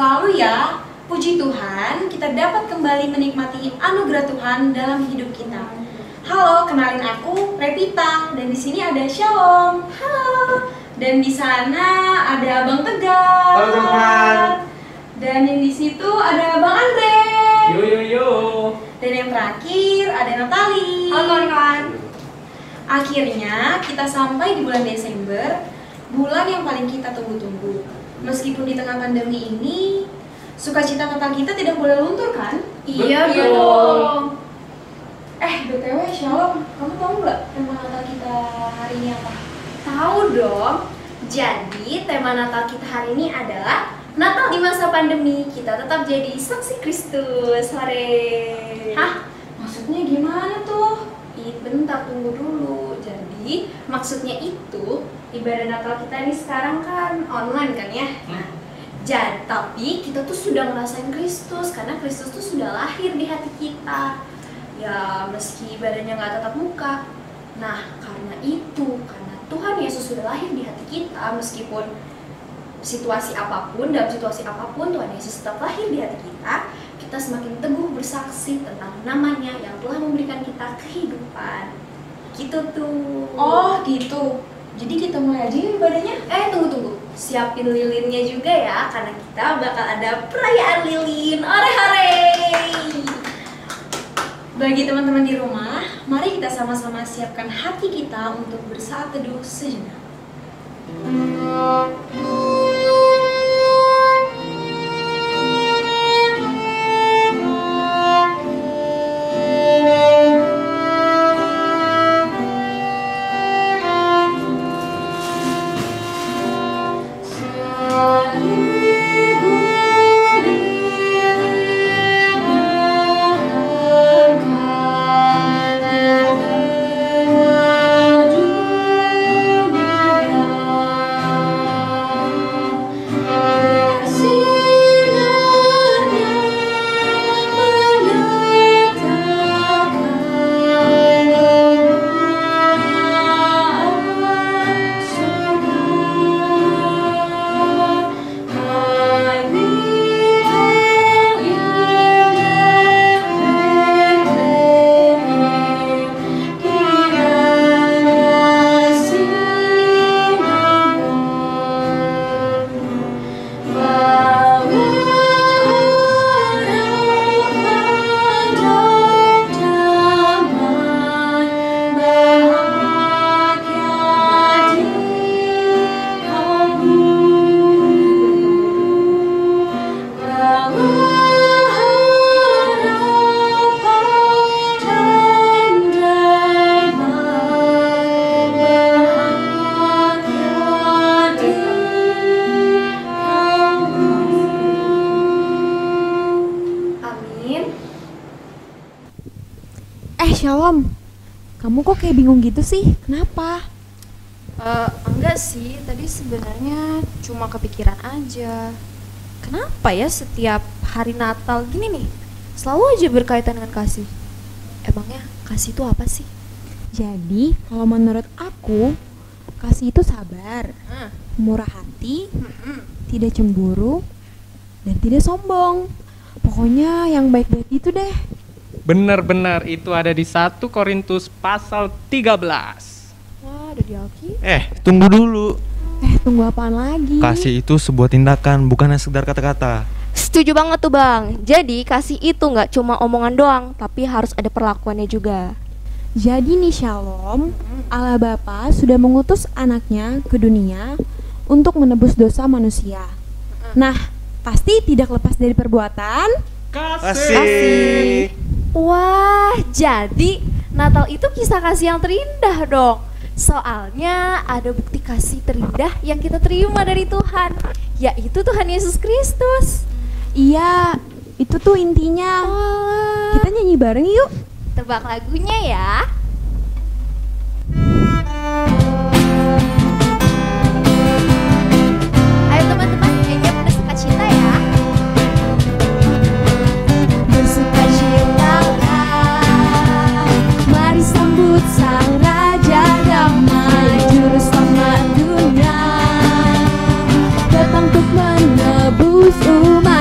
selalu ya. Puji Tuhan, kita dapat kembali menikmati anugerah Tuhan dalam hidup kita. Halo, kenalin aku Revita dan di sini ada Shalom. Halo. Dan di sana ada Bang Tegar. Halo teman. Dan yang di situ ada Bang Andre. Yo. Dan yang terakhir ada Natali. Halo kawan-kawan. Akhirnya kita sampai di bulan Desember, bulan yang paling kita tunggu-tunggu. Meskipun di tengah pandemi ini, sukacita Natal kita tidak boleh luntur kan? Iya Betul. dong. BTW Shalom, kamu tahu nggak tema Natal kita hari ini apa? Tahu dong. Jadi tema Natal kita hari ini adalah Natal di masa pandemi, kita tetap jadi saksi Kristus. Hore. Hah? Maksudnya gimana tuh? Bentar, tunggu dulu. Jadi maksudnya itu ibadah Natal kita ini sekarang kan online kan ya. Jadi tapi kita tuh sudah ngerasain Kristus karena Kristus tuh sudah lahir di hati kita. Ya meski ibadahnya nggak tatap muka. Nah karena karena Tuhan Yesus sudah lahir di hati kita, meskipun dalam situasi apapun Tuhan Yesus tetap lahir di hati kita semakin teguh bersaksi tentang namanya yang telah memberikan kita kehidupan. Gitu tuh. Oh gitu. Jadi kita mulai aja ya ibadahnya? Tunggu. Siapin lilinnya juga ya, karena kita bakal ada perayaan lilin. Ore-hore! Bagi teman-teman di rumah, mari kita sama-sama siapkan hati kita untuk bersaat teduh sejenak. Shalom, kamu kok kayak bingung gitu sih? Kenapa? Enggak sih, tadi sebenarnya cuma kepikiran aja. Kenapa ya setiap hari Natal gini nih, selalu aja berkaitan dengan kasih. Emangnya kasih itu apa sih? Jadi, kalau menurut aku, kasih itu sabar, murah hati, tidak cemburu, dan tidak sombong. Pokoknya yang baik-baik itu deh. Benar-benar itu ada di 1 Korintus pasal 13. Wah, ada di Alki. Tunggu dulu. Tunggu apaan lagi? Kasih itu sebuah tindakan, bukannya sekedar kata-kata. Setuju banget tuh Bang. Jadi kasih itu nggak cuma omongan doang, tapi harus ada perlakuannya juga. Jadi nih Shalom, Allah Bapa sudah mengutus anaknya ke dunia untuk menebus dosa manusia. Nah, pasti tidak lepas dari perbuatan Kasih. Wah, jadi Natal itu kisah kasih yang terindah dong. Soalnya ada bukti kasih terindah yang kita terima dari Tuhan, yaitu Tuhan Yesus Kristus. Iya, itu tuh intinya. Kita nyanyi bareng yuk. Tebak lagunya ya. Ayo teman-teman, nyanyi bersuka cita ya. Bersuka citalah, mari sambut Sang Raja Damai, Juru Selamat dunia, datang untuk menebus umat.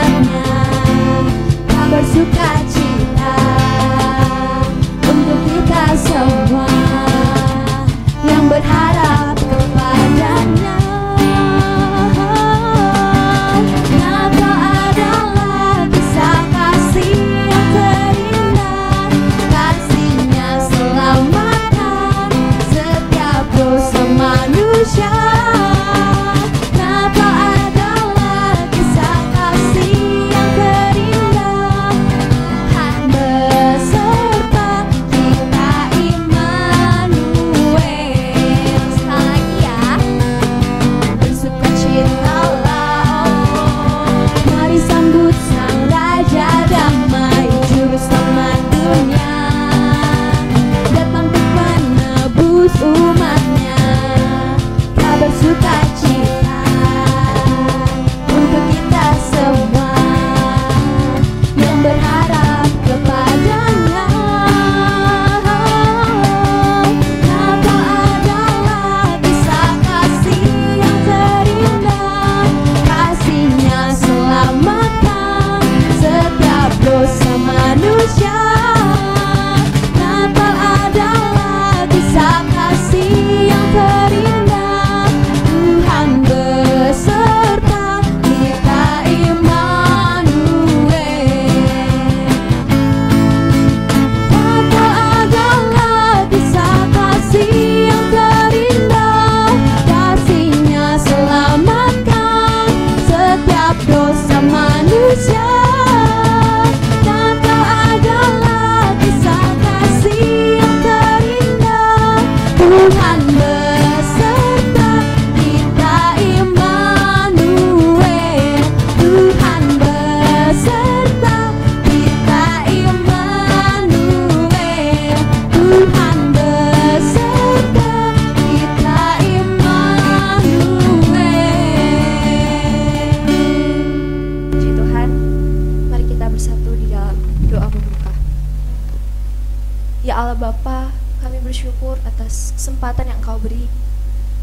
Allah Bapa, kami bersyukur atas kesempatan yang Engkau beri.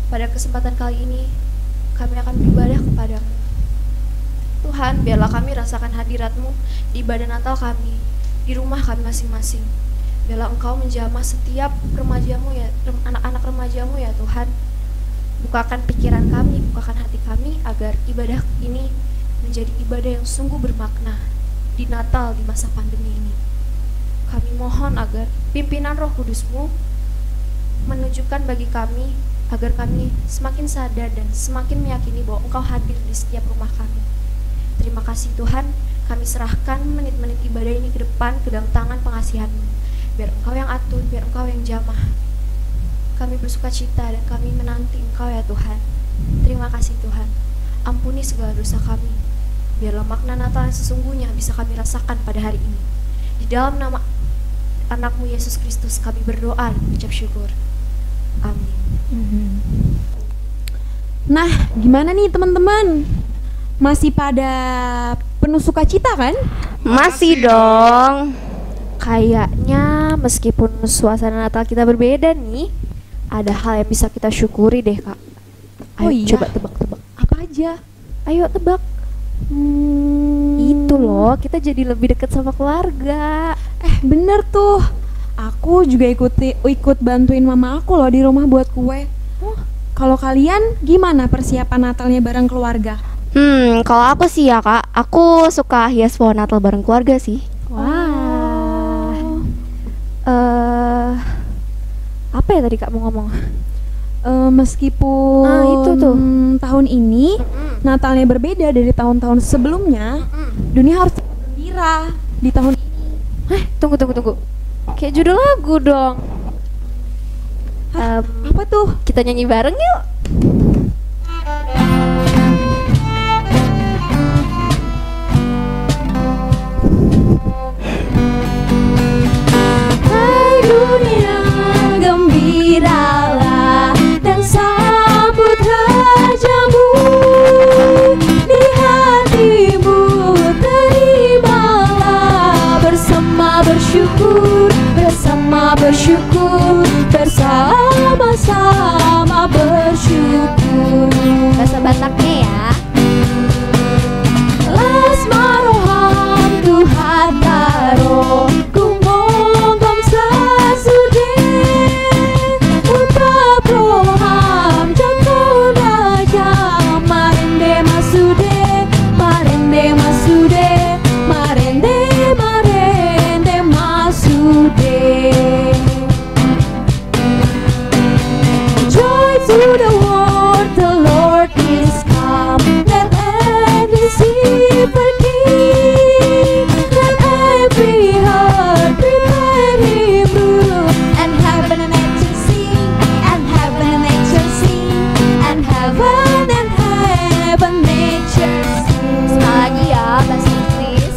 Pada kesempatan kali ini, kami akan beribadah kepadamu. Tuhan, biarlah kami rasakan hadirat-Mu di ibadah Natal kami, di rumah kami masing-masing. Biarlah Engkau menjamah setiap remajamu ya, anak-anak remajamu ya Tuhan. Bukakan pikiran kami, bukakan hati kami agar ibadah ini menjadi ibadah yang sungguh bermakna di Natal di masa pandemi ini. Kami mohon agar pimpinan Roh Kudus-Mu menunjukkan bagi kami agar kami semakin sadar dan semakin meyakini bahwa Engkau hadir di setiap rumah kami. Terima kasih Tuhan, kami serahkan menit-menit ibadah ini ke depan ke dalam tangan pengasihan-Mu. Biar Engkau yang atur, biar Engkau yang jamah. Kami bersuka cita dan kami menanti Engkau ya Tuhan. Terima kasih Tuhan, ampuni segala dosa kami. Biarlah makna Natal yang sesungguhnya bisa kami rasakan pada hari ini. Di dalam nama Anak-Mu Yesus Kristus kami berdoa dan mengucap syukur. Amin. Nah, gimana nih teman-teman? Masih pada penuh sukacita kan? Masih dong. Kayaknya meskipun suasana Natal kita berbeda nih, ada hal yang bisa kita syukuri deh Kak. Ayo coba tebak-tebak. Apa aja? Ayo tebak. Itu loh, kita jadi lebih dekat sama keluarga. Bener tuh. Aku juga ikut bantuin mama aku loh di rumah buat kue. Kalau kalian gimana persiapan Natalnya bareng keluarga? Kalau aku sih ya Kak, aku suka hias pohon Natal bareng keluarga sih. Wah. Apa ya tadi Kak mau ngomong? Meskipun itu tuh. tahun ini Natalnya berbeda dari tahun-tahun sebelumnya, dunia harus gembira di tahun ini. Tunggu. Kayak judul lagu dong. Apa tuh? Kita nyanyi bareng yuk. Hai dunia, gembiralah dan sambut rajamu. Di hatimu terimalah bersama bersyukur, bersama-sama bersyukur. Bahasa Bataknya ya. Las maroham Tuhan taro kumongkom sasude Uta proham jakona jam marende masude marende masude marende masude. Joy to the world, the Lord is come. Let every sea forgive. Let every heart prepare Him room. And heaven and nature sing, and heaven and nature sing, and heaven nature sing. Sekali lagi ya bahasa Inggris.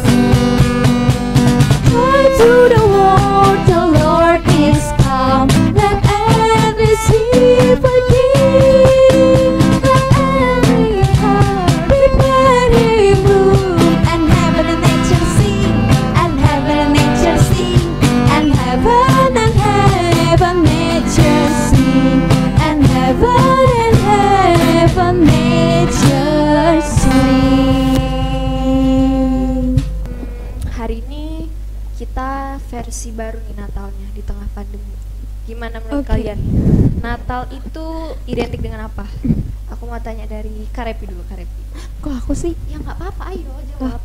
Joy to the world, the Lord is come. Let every sea forgive. Let every heart prepare Him room. And heaven and nature sing, and heaven and nature sing, and heaven nature sing, and heaven nature sing. Hari ini kita versi baru nih Natalnya di tengah pandemi. Gimana menurut Oke. kalian? Natal itu identik dengan apa? Aku mau tanya dari Karepi dulu, Karepi. Kok aku sih? Ya nggak apa-apa, ayo jawab.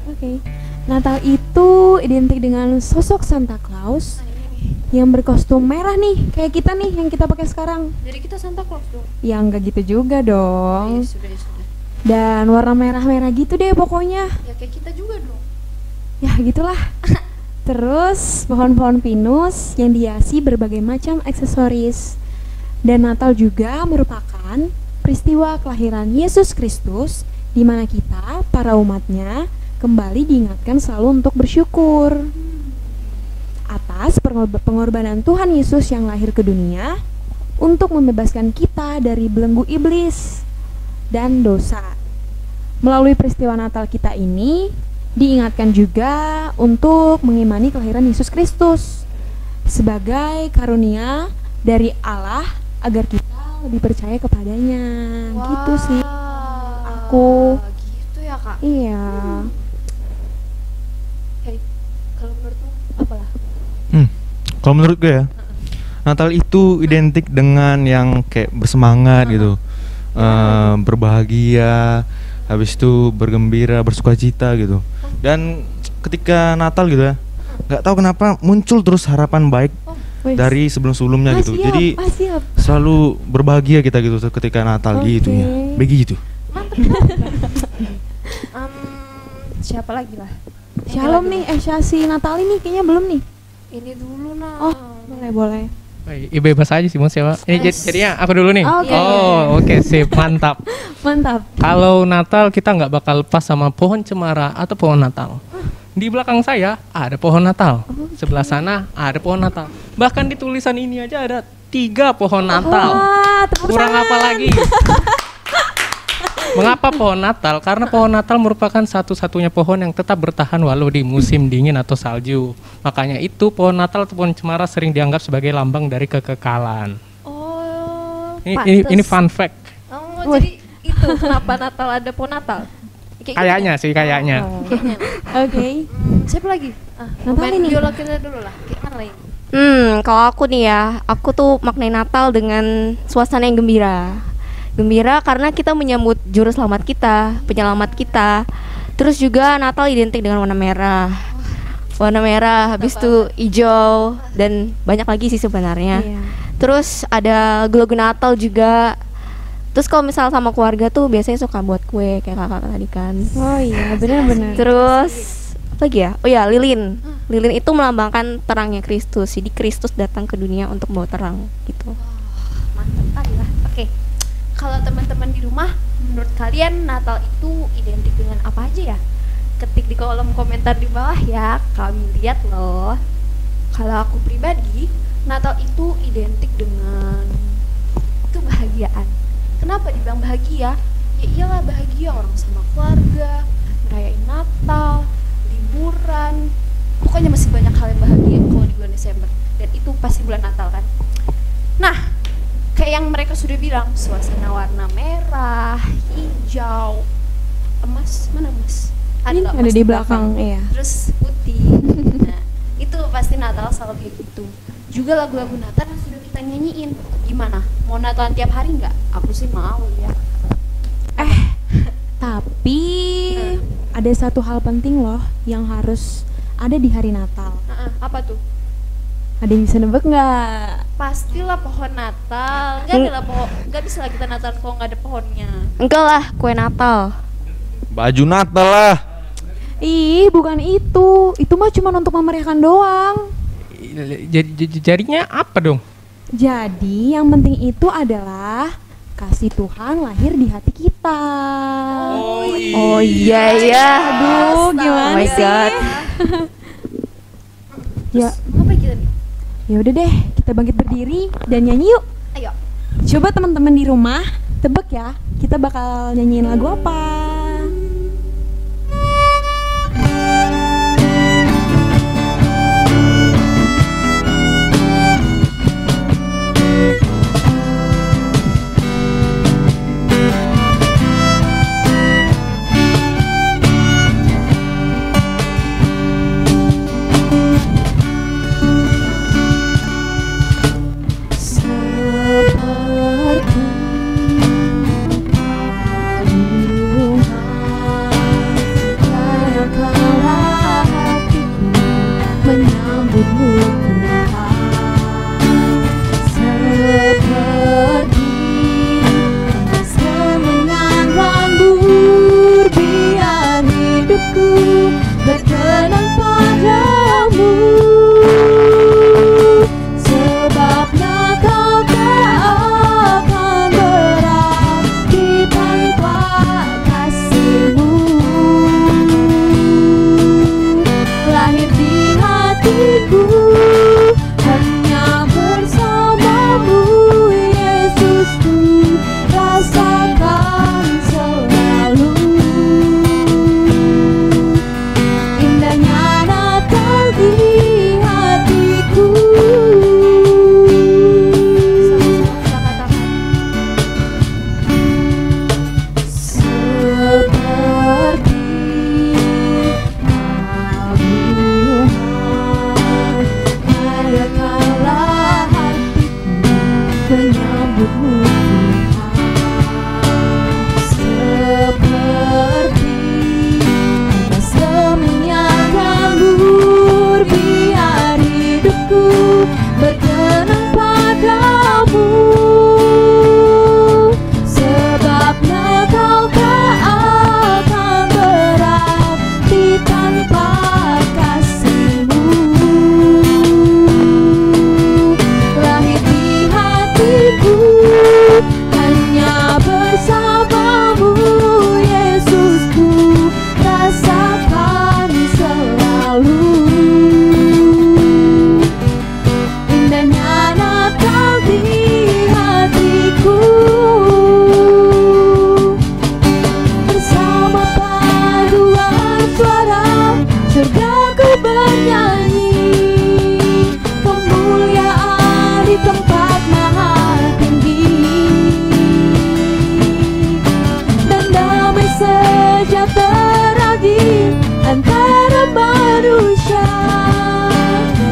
Oke. Natal itu identik dengan sosok Santa Claus Nah, ini. yang berkostum merah nih, kayak kita nih yang kita pakai sekarang. Jadi kita Santa Claus dong. Ya enggak gitu juga dong. Ya sudah. Dan warna merah-merah gitu deh pokoknya. Ya kayak kita juga dong. Ya gitulah. Terus pohon-pohon pinus yang dihiasi berbagai macam aksesoris. Dan Natal juga merupakan peristiwa kelahiran Yesus Kristus, di mana kita, para umatnya, kembali diingatkan selalu untuk bersyukur atas pengorbanan Tuhan Yesus yang lahir ke dunia untuk membebaskan kita dari belenggu iblis dan dosa. Melalui peristiwa Natal kita ini, diingatkan juga untuk mengimani kelahiran Yesus Kristus sebagai karunia dari Allah agar kita lebih percaya kepadanya. Gitu sih. Aku. Gitu ya kak. Iya. Kalau menurutmu apalah? Kalau menurut gue ya, Natal itu identik dengan yang kayak bersemangat gitu, berbahagia, habis itu bergembira, bersukacita gitu. Dan ketika Natal gitu ya, nggak tahu kenapa muncul terus harapan baik dari sebelum-sebelumnya gitu. Jadi selalu berbahagia kita gitu ketika Natal gitu ya. Begitu. Siapa lagi lah? Shalom nih, si Natali nih kayaknya belum nih. Ini dulu nah. Oh, boleh. Bebas aja sih mau siapa. Ini jadinya aku dulu nih. Oke. Oke, sip, mantap. Mantap. Kalau Natal kita nggak bakal lepas sama pohon cemara atau pohon Natal. Di belakang saya ada pohon Natal. Sebelah sana ada pohon Natal. Bahkan di tulisan ini aja ada 3 pohon Natal. Kurang apa lagi? Mengapa pohon Natal? Karena pohon Natal merupakan satu-satunya pohon yang tetap bertahan walau di musim dingin atau salju. Makanya itu pohon Natal atau pohon cemara sering dianggap sebagai lambang dari kekekalan. Oh, Ini fun fact. Oh, jadi itu kenapa Natal ada pohon Natal? Kayaknya sih, kayaknya. Oke. Siapa lagi? Natal Main ini. biola kita dulu lah. Gimana lagi? Kalau aku nih ya, aku tuh maknai Natal dengan suasana yang gembira. Gembira karena kita menyambut juru selamat kita, penyelamat kita. Terus juga Natal identik dengan warna merah. Warna merah, habis itu hijau dan banyak lagi sih sebenarnya. Iya. Terus ada lagu Natal juga. Terus kalau misal sama keluarga tuh biasanya suka buat kue kayak kakak tadi kan. Oh iya, benar-benar. Terus apa lagi ya? Oh ya, lilin. Lilin itu melambangkan terangnya Kristus. Jadi Kristus datang ke dunia untuk membawa terang gitu. Mantap kali lah. Oke. Kalau teman-teman di rumah, menurut kalian Natal itu identik dengan apa aja ya? Ketik di kolom komentar di bawah ya. Kami lihat loh. Kalau aku pribadi, Natal itu identik dengan kebahagiaan. Kenapa dibilang bahagia? Ya iyalah bahagia, orang sama keluarga, merayain Natal, liburan. Pokoknya masih banyak hal yang bahagia kalau di bulan Desember. Dan itu pasti bulan Natal kan. Nah, kayak yang mereka sudah bilang, suasana warna merah, hijau, emas, mana emas? Ini nggak ada emas di belakang, iya. Terus putih. Nah, itu pasti Natal selalu kayak gitu. Juga lagu-lagu Natal yang sudah kita nyanyiin. Gimana? Mau Natalan tiap hari nggak? Aku sih mau ya. Tapi ada satu hal penting loh yang harus ada di hari Natal. Apa tuh? Ada yang bisa nebak nggak? Pastilah pohon Natal. Nggak bisa lah kita Natal kalau nggak ada pohonnya. Enggak lah, kue Natal. Baju Natal lah. Ih, bukan itu. Itu mah cuma untuk memeriahkan doang. Jadinya apa dong? Jadi yang penting itu adalah kasih Tuhan lahir di hati kita. Oh iya ya. Aduh, gimana Oh my sih? God. Ya, Apa kita nih? ya udah deh, kita bangkit berdiri dan nyanyi yuk. Ayo. Coba teman-teman di rumah tebak ya, kita bakal nyanyiin lagu apa? Seperti burung surgaku bernyanyi kemuliaan di tempat maha tinggi, dan damai sejahtera di antara manusia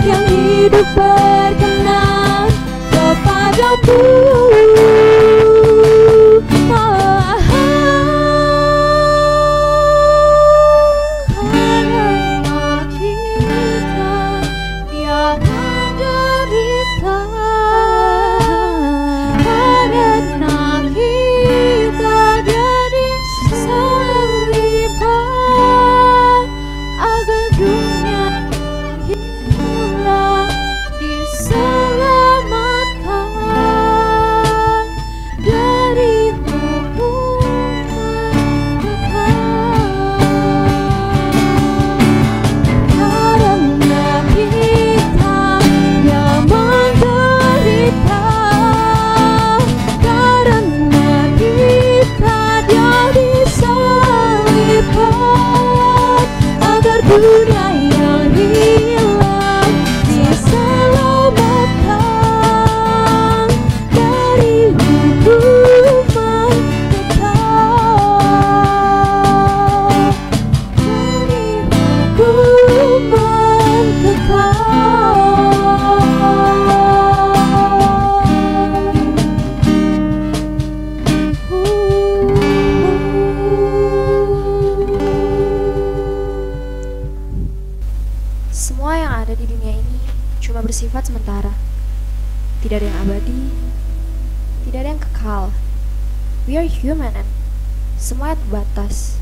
yang hidup berkenan kepadamu. Dunia yang hilang diselamatkan dari hukuman kekal, dari hukuman kekal. Semua yang ada di dunia ini cuma bersifat sementara. Tidak ada yang abadi, tidak ada yang kekal. We are human and semua terbatas.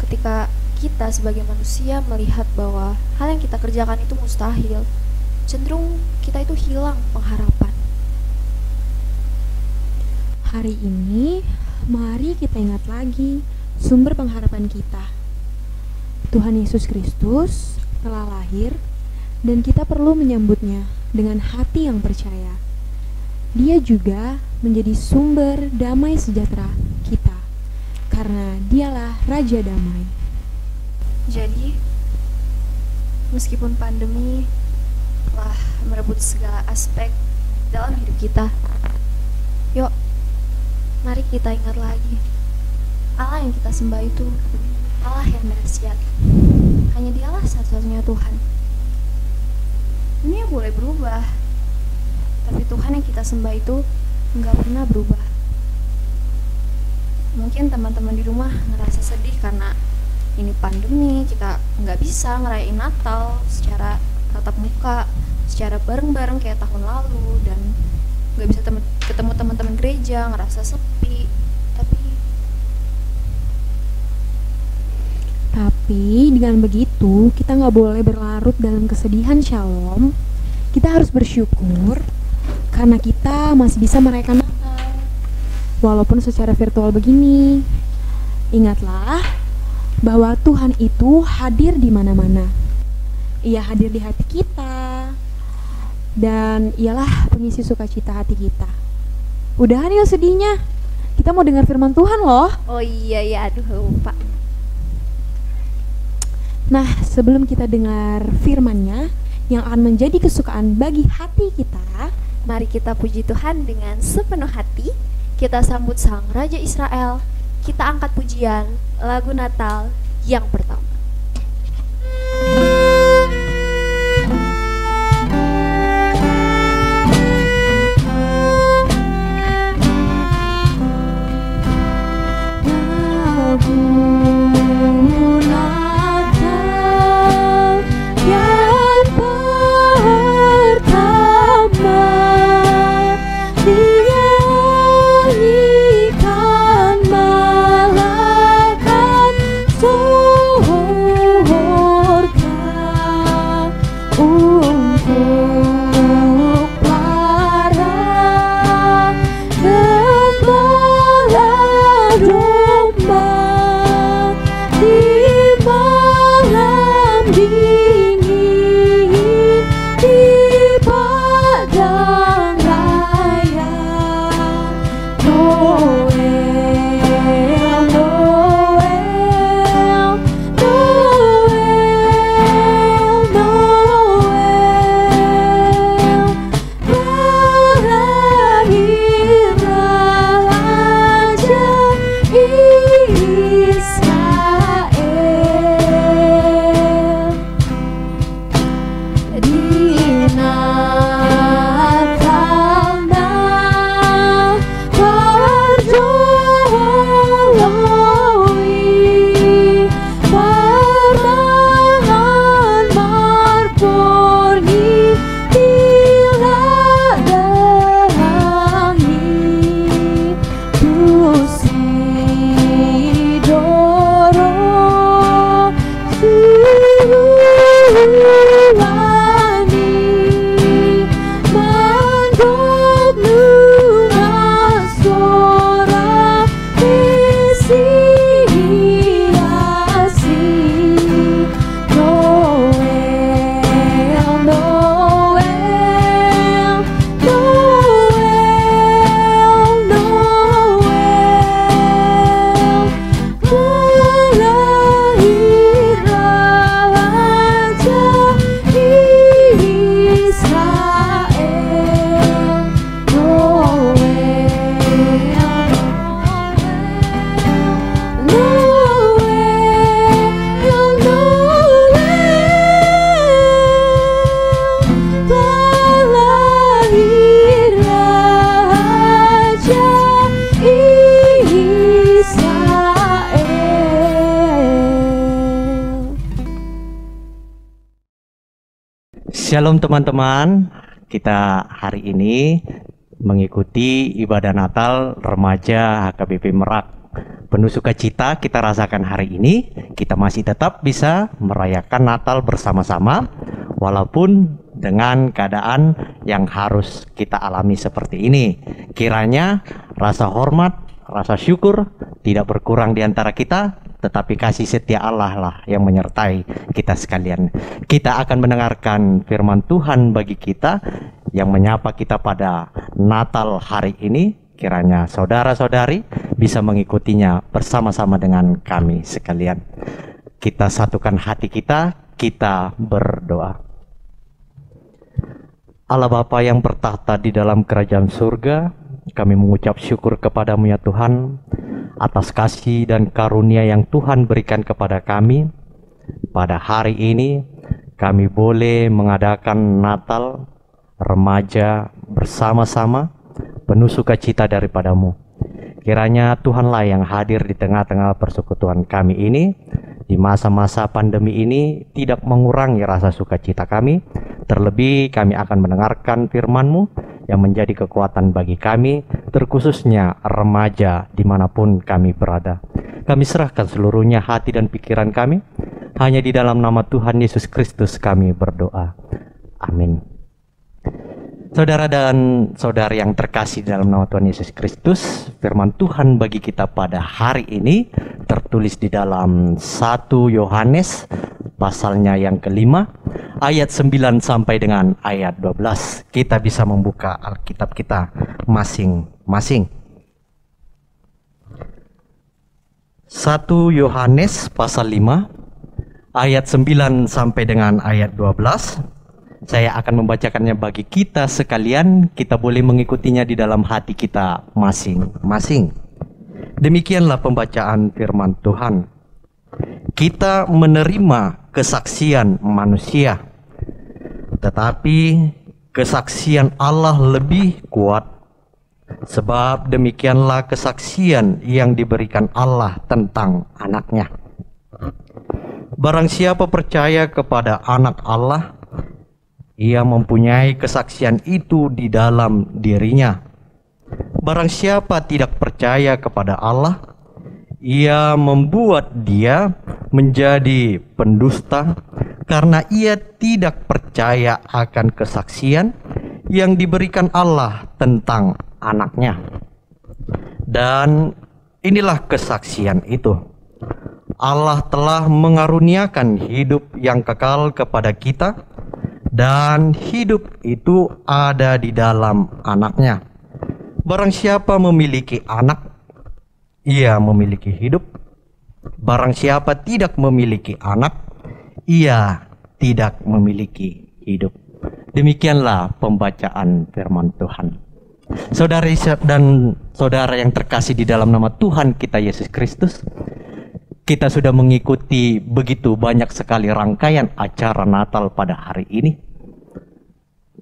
Ketika kita sebagai manusia melihat bahwa hal yang kita kerjakan itu mustahil, cenderung kita itu hilang pengharapan. Hari ini, mari kita ingat lagi sumber pengharapan kita. Tuhan Yesus Kristus telah lahir dan kita perlu menyambutnya dengan hati yang percaya. Dia juga menjadi sumber damai sejahtera kita karena dialah Raja Damai. Jadi, meskipun pandemi telah merebut segala aspek dalam hidup kita, yuk, mari kita ingat lagi, Allah yang kita sembah itu Allah yang dahsyat. Hanya dialah satu-satunya Tuhan. Dunia boleh berubah, tapi Tuhan yang kita sembah itu nggak pernah berubah. Mungkin teman-teman di rumah ngerasa sedih karena ini pandemi, kita nggak bisa ngerayain Natal secara tatap muka, secara bareng-bareng kayak tahun lalu, dan nggak bisa ketemu teman-teman gereja, ngerasa sepi. Tapi dengan begitu kita nggak boleh berlarut dalam kesedihan. Shalom, kita harus bersyukur karena kita masih bisa merayakan Natal walaupun secara virtual begini. Ingatlah bahwa Tuhan itu hadir di mana-mana. Ia hadir di hati kita dan ialah pengisi sukacita hati kita. Udahan yuk sedihnya, kita mau dengar firman Tuhan loh. Oh iya ya, aduh lupa. Nah, sebelum kita dengar firman-Nya yang akan menjadi kesukaan bagi hati kita, mari kita puji Tuhan dengan sepenuh hati. Kita sambut Sang Raja Israel. Kita angkat pujian lagu Natal yang pertama. Shalom teman-teman, kita hari ini mengikuti ibadah Natal remaja HKBP Merak. Penuh sukacita kita rasakan hari ini, kita masih tetap bisa merayakan Natal bersama-sama walaupun dengan keadaan yang harus kita alami seperti ini. Kiranya rasa hormat, rasa syukur tidak berkurang di antara kita, tetapi kasih setia Allah lah yang menyertai kita sekalian. Kita akan mendengarkan firman Tuhan bagi kita yang menyapa kita pada Natal hari ini. Kiranya saudara-saudari bisa mengikutinya bersama-sama dengan kami sekalian. Kita satukan hati kita berdoa. Allah Bapa yang bertahta di dalam kerajaan surga, kami mengucap syukur kepadamu ya Tuhan atas kasih dan karunia yang Tuhan berikan kepada kami. Pada hari ini kami boleh mengadakan Natal remaja bersama-sama penuh sukacita daripadamu. Kiranya Tuhanlah yang hadir di tengah-tengah persekutuan kami ini di masa-masa pandemi ini tidak mengurangi rasa sukacita kami. Terlebih kami akan mendengarkan firman-Mu yang menjadi kekuatan bagi kami, terkhususnya remaja dimanapun kami berada. Kami serahkan seluruhnya hati dan pikiran kami. Hanya di dalam nama Tuhan Yesus Kristus kami berdoa. Amin. Saudara dan saudari yang terkasih dalam nama Tuhan Yesus Kristus, firman Tuhan bagi kita pada hari ini tertulis di dalam 1 Yohanes pasalnya yang kelima, ayat 9 sampai dengan ayat 12. Kita bisa membuka Alkitab kita masing-masing. 1 Yohanes pasal 5 ayat 9 sampai dengan ayat 12. Saya akan membacakannya bagi kita sekalian. Kita boleh mengikutinya di dalam hati kita masing-masing. Demikianlah pembacaan firman Tuhan. Kita menerima kesaksian manusia, tetapi kesaksian Allah lebih kuat. Sebab demikianlah kesaksian yang diberikan Allah tentang anaknya. Barang siapa percaya kepada anak Allah, ia mempunyai kesaksian itu di dalam dirinya. Barang siapa tidak percaya kepada Allah, ia membuat dia menjadi pendusta karena ia tidak percaya akan kesaksian yang diberikan Allah tentang anaknya. Dan inilah kesaksian itu. Allah telah mengaruniakan hidup yang kekal kepada kita, dan hidup itu ada di dalam anaknya. Barang siapa memiliki anak, ia memiliki hidup. Barang siapa tidak memiliki anak, ia tidak memiliki hidup. Demikianlah pembacaan firman Tuhan. Saudari dan saudara yang terkasih di dalam nama Tuhan kita Yesus Kristus, kita sudah mengikuti begitu banyak sekali rangkaian acara Natal pada hari ini.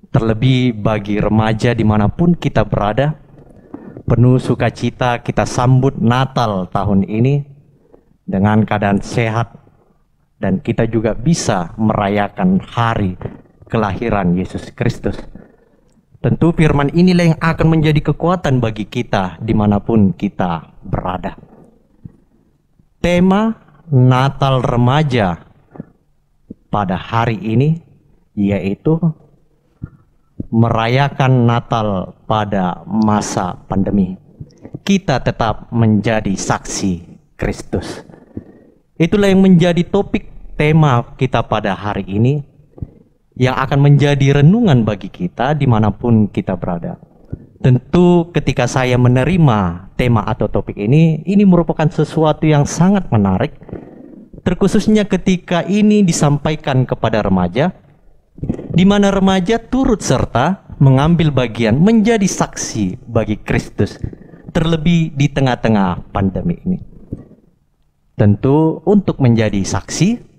Terlebih bagi remaja dimanapun kita berada, penuh sukacita kita sambut Natal tahun ini dengan keadaan sehat, dan kita juga bisa merayakan hari kelahiran Yesus Kristus. Tentu firman inilah yang akan menjadi kekuatan bagi kita dimanapun kita berada. Tema Natal remaja pada hari ini yaitu merayakan Natal pada masa pandemi. Kita tetap menjadi saksi Kristus. Itulah yang menjadi topik tema kita pada hari ini, yang akan menjadi renungan bagi kita dimanapun kita berada. Tentu ketika saya menerima tema atau topik ini merupakan sesuatu yang sangat menarik, terkhususnya ketika ini disampaikan kepada remaja, di mana remaja turut serta mengambil bagian menjadi saksi bagi Kristus, terlebih di tengah-tengah pandemi ini. Tentu untuk menjadi saksi,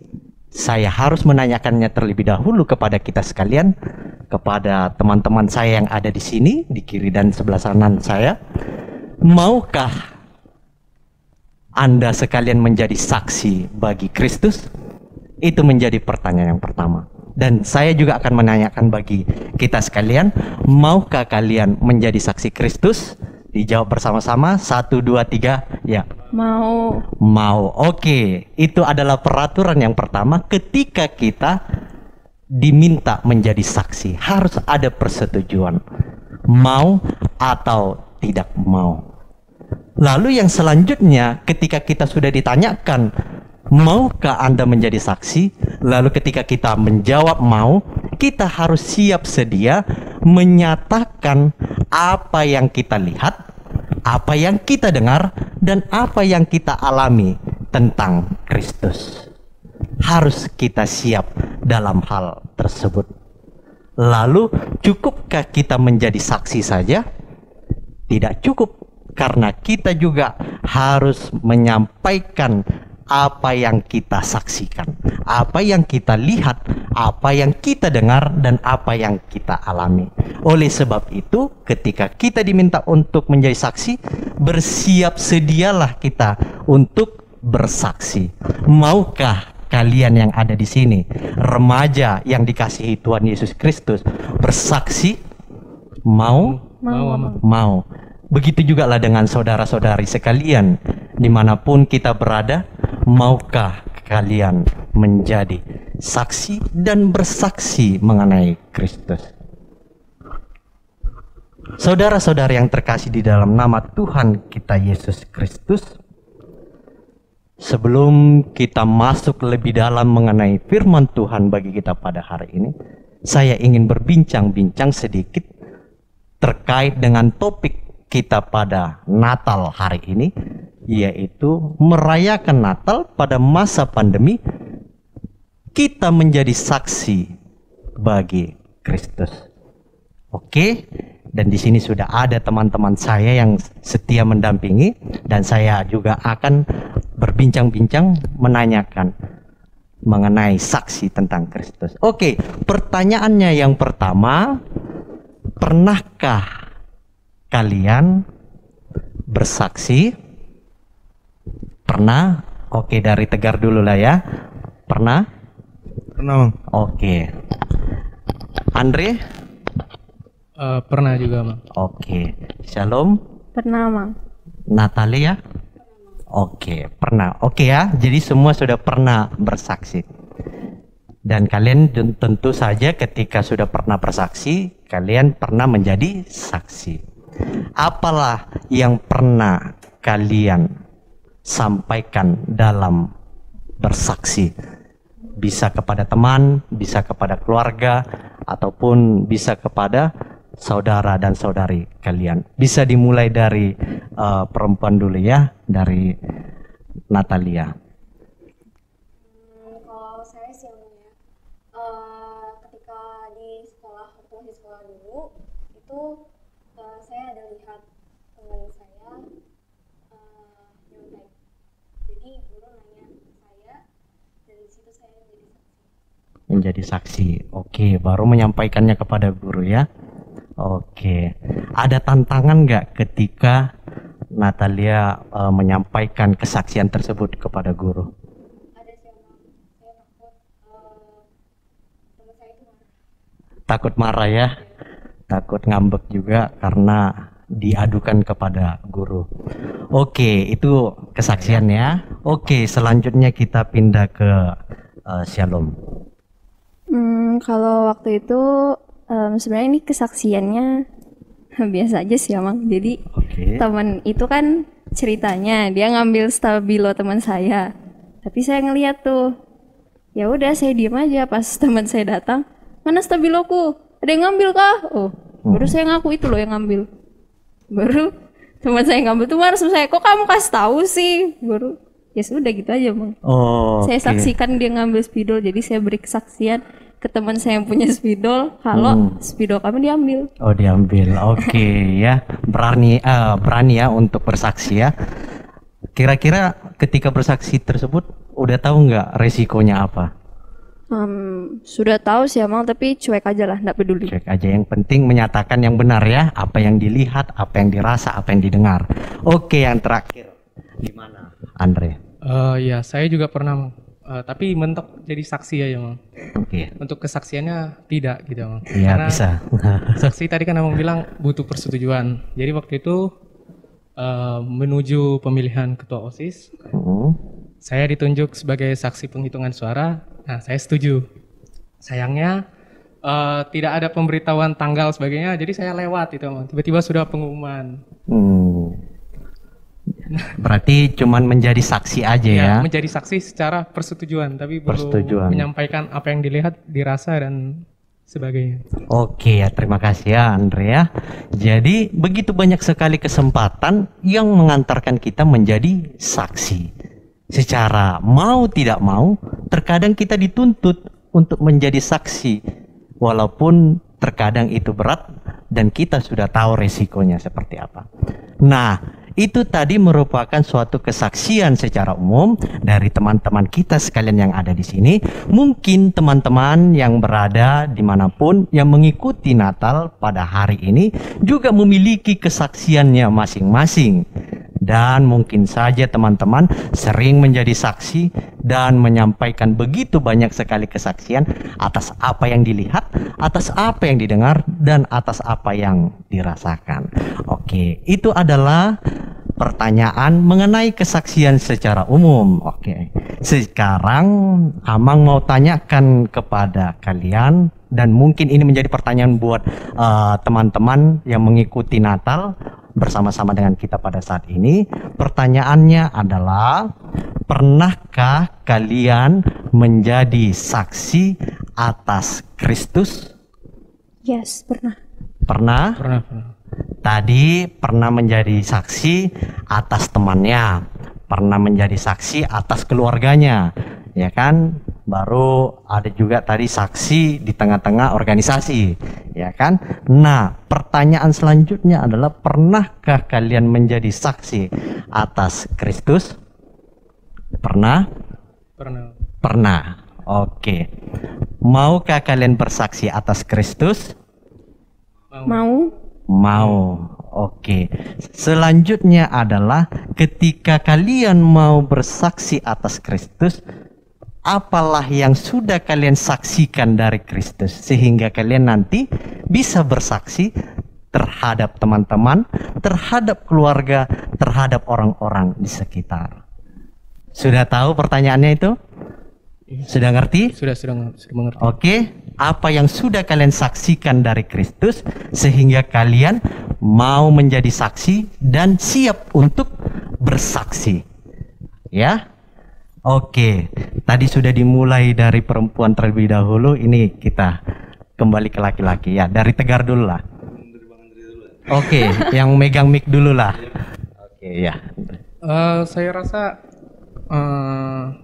saya harus menanyakannya terlebih dahulu kepada kita sekalian, kepada teman-teman saya yang ada di sini, di kiri dan sebelah kanan saya. Maukah Anda sekalian menjadi saksi bagi Kristus? Itu menjadi pertanyaan yang pertama. Dan saya juga akan menanyakan bagi kita sekalian, maukah kalian menjadi saksi Kristus? Dijawab bersama-sama, 1, 2, 3, ya. Mau. Mau, oke. Itu adalah peraturan yang pertama ketika kita diminta menjadi saksi. Harus ada persetujuan. Mau atau tidak mau. Lalu yang selanjutnya ketika kita sudah ditanyakan, maukah Anda menjadi saksi? Lalu ketika kita menjawab mau, kita harus siap sedia menyatakan apa yang kita lihat, apa yang kita dengar, dan apa yang kita alami tentang Kristus. Harus kita siap dalam hal tersebut. Lalu cukupkah kita menjadi saksi saja? Tidak cukup, karena kita juga harus menyampaikan apa yang kita saksikan, apa yang kita lihat, apa yang kita dengar, dan apa yang kita alami. Oleh sebab itu, ketika kita diminta untuk menjadi saksi, bersiap sedialah kita untuk bersaksi. Maukah kalian yang ada di sini, remaja yang dikasihi Tuhan Yesus Kristus, bersaksi? Mau? Mau. Begitu juga lah dengan saudara-saudari sekalian, dimanapun kita berada, maukah kalian menjadi saksi dan bersaksi mengenai Kristus? Saudara-saudari yang terkasih di dalam nama Tuhan kita Yesus Kristus, sebelum kita masuk lebih dalam mengenai firman Tuhan bagi kita pada hari ini, saya ingin berbincang-bincang sedikit terkait dengan topik kita pada Natal hari ini, yaitu merayakan Natal pada masa pandemi. Kita menjadi saksi bagi Kristus. Oke, dan di sini sudah ada teman-teman saya yang setia mendampingi, dan saya juga akan berbincang-bincang menanyakan mengenai saksi tentang Kristus. Oke, pertanyaannya yang pertama, pernahkah kalian bersaksi? Pernah? Oke, dari Tegar dulu lah ya. Pernah? Pernah, Bang. Oke. Andre? Pernah juga, Bang. Oke. Shalom? Pernah, Mang. Natalia? Oke, pernah. Oke ya, jadi semua sudah pernah bersaksi. Dan kalian tentu saja ketika sudah pernah bersaksi, kalian pernah menjadi saksi. Apalah yang pernah kalian sampaikan dalam bersaksi? Bisa kepada teman, bisa kepada keluarga, ataupun bisa kepada saudara dan saudari kalian. Bisa dimulai dari perempuan dulu ya, dari Natalia. Kalau saya sih ya, ketika di sekolah, waktu masih sekolah dulu, itu saya ada lihat teman saya nyontek. Jadi guru nanya saya, dan di situ saya menjadi saksi. Oke, baru menyampaikannya kepada guru ya. Oke, ada tantangan nggak ketika Natalia menyampaikan kesaksian tersebut kepada guru? Ada sih, saya takut teman saya itu marah. Takut marah ya? Takut ngambek juga karena diadukan kepada guru. Oke, itu kesaksian ya. Oke, selanjutnya kita pindah ke Shalom. Kalau waktu itu sebenarnya ini kesaksiannya biasa aja sih, Mang. Jadi teman itu kan ceritanya dia ngambil stabilo teman saya, tapi saya ngeliat tuh, ya udah saya diem aja. Pas teman saya datang, mana stabiloku? Ada yang ngambil kah? Oh, baru saya ngaku itu loh yang ngambil. Baru teman saya ngambil tuh marah sama saya, kok kamu kasih tahu sih? Baru ya sudah gitu aja, Bang. Saya saksikan dia ngambil spidol, jadi saya beri kesaksian ke teman saya yang punya spidol kalau spidol kami diambil. Oh, diambil. Oke ya, berani ya untuk bersaksi ya. Kira-kira ketika bersaksi tersebut udah tahu nggak resikonya apa? Sudah tahu sih, Emang, tapi cuek aja lah, nggak peduli. Cuek aja, yang penting menyatakan yang benar ya, apa yang dilihat, apa yang dirasa, apa yang didengar. Oke, yang terakhir, gimana, Andre? Ya, saya juga pernah tapi mentok jadi saksi aja, Bang. Oke. Untuk kesaksiannya tidak gitu, Bang. Iya, Karena bisa. saksi tadi kan Abang bilang butuh persetujuan. Jadi waktu itu menuju pemilihan ketua OSIS, saya ditunjuk sebagai saksi penghitungan suara. Nah, saya setuju. Sayangnya tidak ada pemberitahuan tanggal sebagainya, jadi saya lewat itu, Bang. Tiba-tiba sudah pengumuman. Berarti cuman menjadi saksi aja ya? Menjadi saksi secara persetujuan, tapi belum menyampaikan apa yang dilihat, dirasa dan sebagainya. Oke ya, terima kasih ya Andrea. Jadi begitu banyak sekali kesempatan yang mengantarkan kita menjadi saksi. Secara mau tidak mau, terkadang kita dituntut untuk menjadi saksi. Walaupun terkadang itu berat dan kita sudah tahu resikonya seperti apa. Nah, itu tadi merupakan suatu kesaksian secara umum dari teman-teman kita sekalian yang ada di sini. Mungkin teman-teman yang berada dimanapun yang mengikuti Natal pada hari ini juga memiliki kesaksiannya masing-masing. Dan mungkin saja teman-teman sering menjadi saksi dan menyampaikan begitu banyak sekali kesaksian atas apa yang dilihat, atas apa yang didengar, dan atas apa yang dirasakan. Oke, itu adalah pertanyaan mengenai kesaksian secara umum. Oke, sekarang Amang mau tanyakan kepada kalian, dan mungkin ini menjadi pertanyaan buat teman-teman yang mengikuti Natal bersama-sama dengan kita pada saat ini. Pertanyaannya adalah, pernahkah kalian menjadi saksi atas Kristus? Yes, pernah. Pernah? Pernah. Tadi pernah menjadi saksi atas temannya, pernah menjadi saksi atas keluarganya, ya kan? Baru ada juga tadi saksi di tengah-tengah organisasi, ya kan? Nah, pertanyaan selanjutnya adalah, pernahkah kalian menjadi saksi atas Kristus? Pernah? Pernah. Oke. Maukah kalian bersaksi atas Kristus? Mau. Oke. Selanjutnya adalah, ketika kalian mau bersaksi atas Kristus, apalah yang sudah kalian saksikan dari Kristus sehingga kalian nanti bisa bersaksi terhadap teman-teman, terhadap keluarga, terhadap orang-orang di sekitar. Sudah tahu pertanyaannya itu? Sudah ngerti? Sudah mengerti. Oke, apa yang sudah kalian saksikan dari Kristus sehingga kalian mau menjadi saksi dan siap untuk bersaksi. Ya? Oke, tadi sudah dimulai dari perempuan terlebih dahulu, ini kita kembali ke laki-laki ya. Dari Tegar dulu lah. Oke, yang megang mic dulu lah. Oke, ya. Saya rasa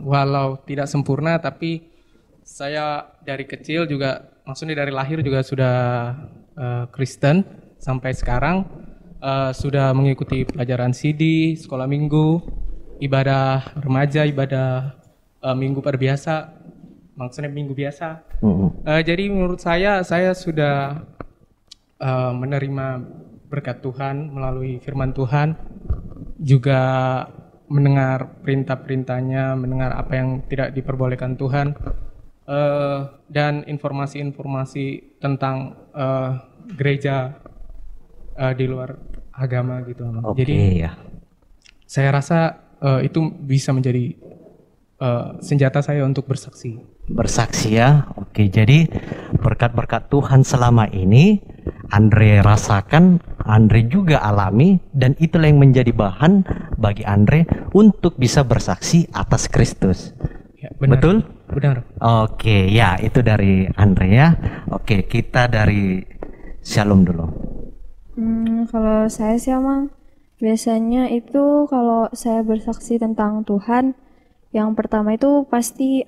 walau tidak sempurna, tapi saya dari kecil juga, maksudnya dari lahir juga sudah Kristen sampai sekarang, sudah mengikuti pelajaran CD, sekolah minggu, ibadah remaja, ibadah minggu perbiasa, maksudnya minggu biasa. Jadi menurut saya sudah menerima berkat Tuhan melalui firman Tuhan, juga mendengar perintah-perintahnya, mendengar apa yang tidak diperbolehkan Tuhan, dan informasi-informasi tentang gereja di luar agama gitu. Jadi ya. Saya rasa itu bisa menjadi senjata saya untuk bersaksi. Bersaksi ya. Oke, jadi berkat-berkat Tuhan selama ini Andre rasakan, Andre juga alami, dan itulah yang menjadi bahan bagi Andre untuk bisa bersaksi atas Kristus. Ya, benar. Betul? Benar. Oke, ya itu dari Andre ya. Oke, kita dari Shalom dulu. Kalau saya sih emang biasanya itu kalau saya bersaksi tentang Tuhan, yang pertama itu pasti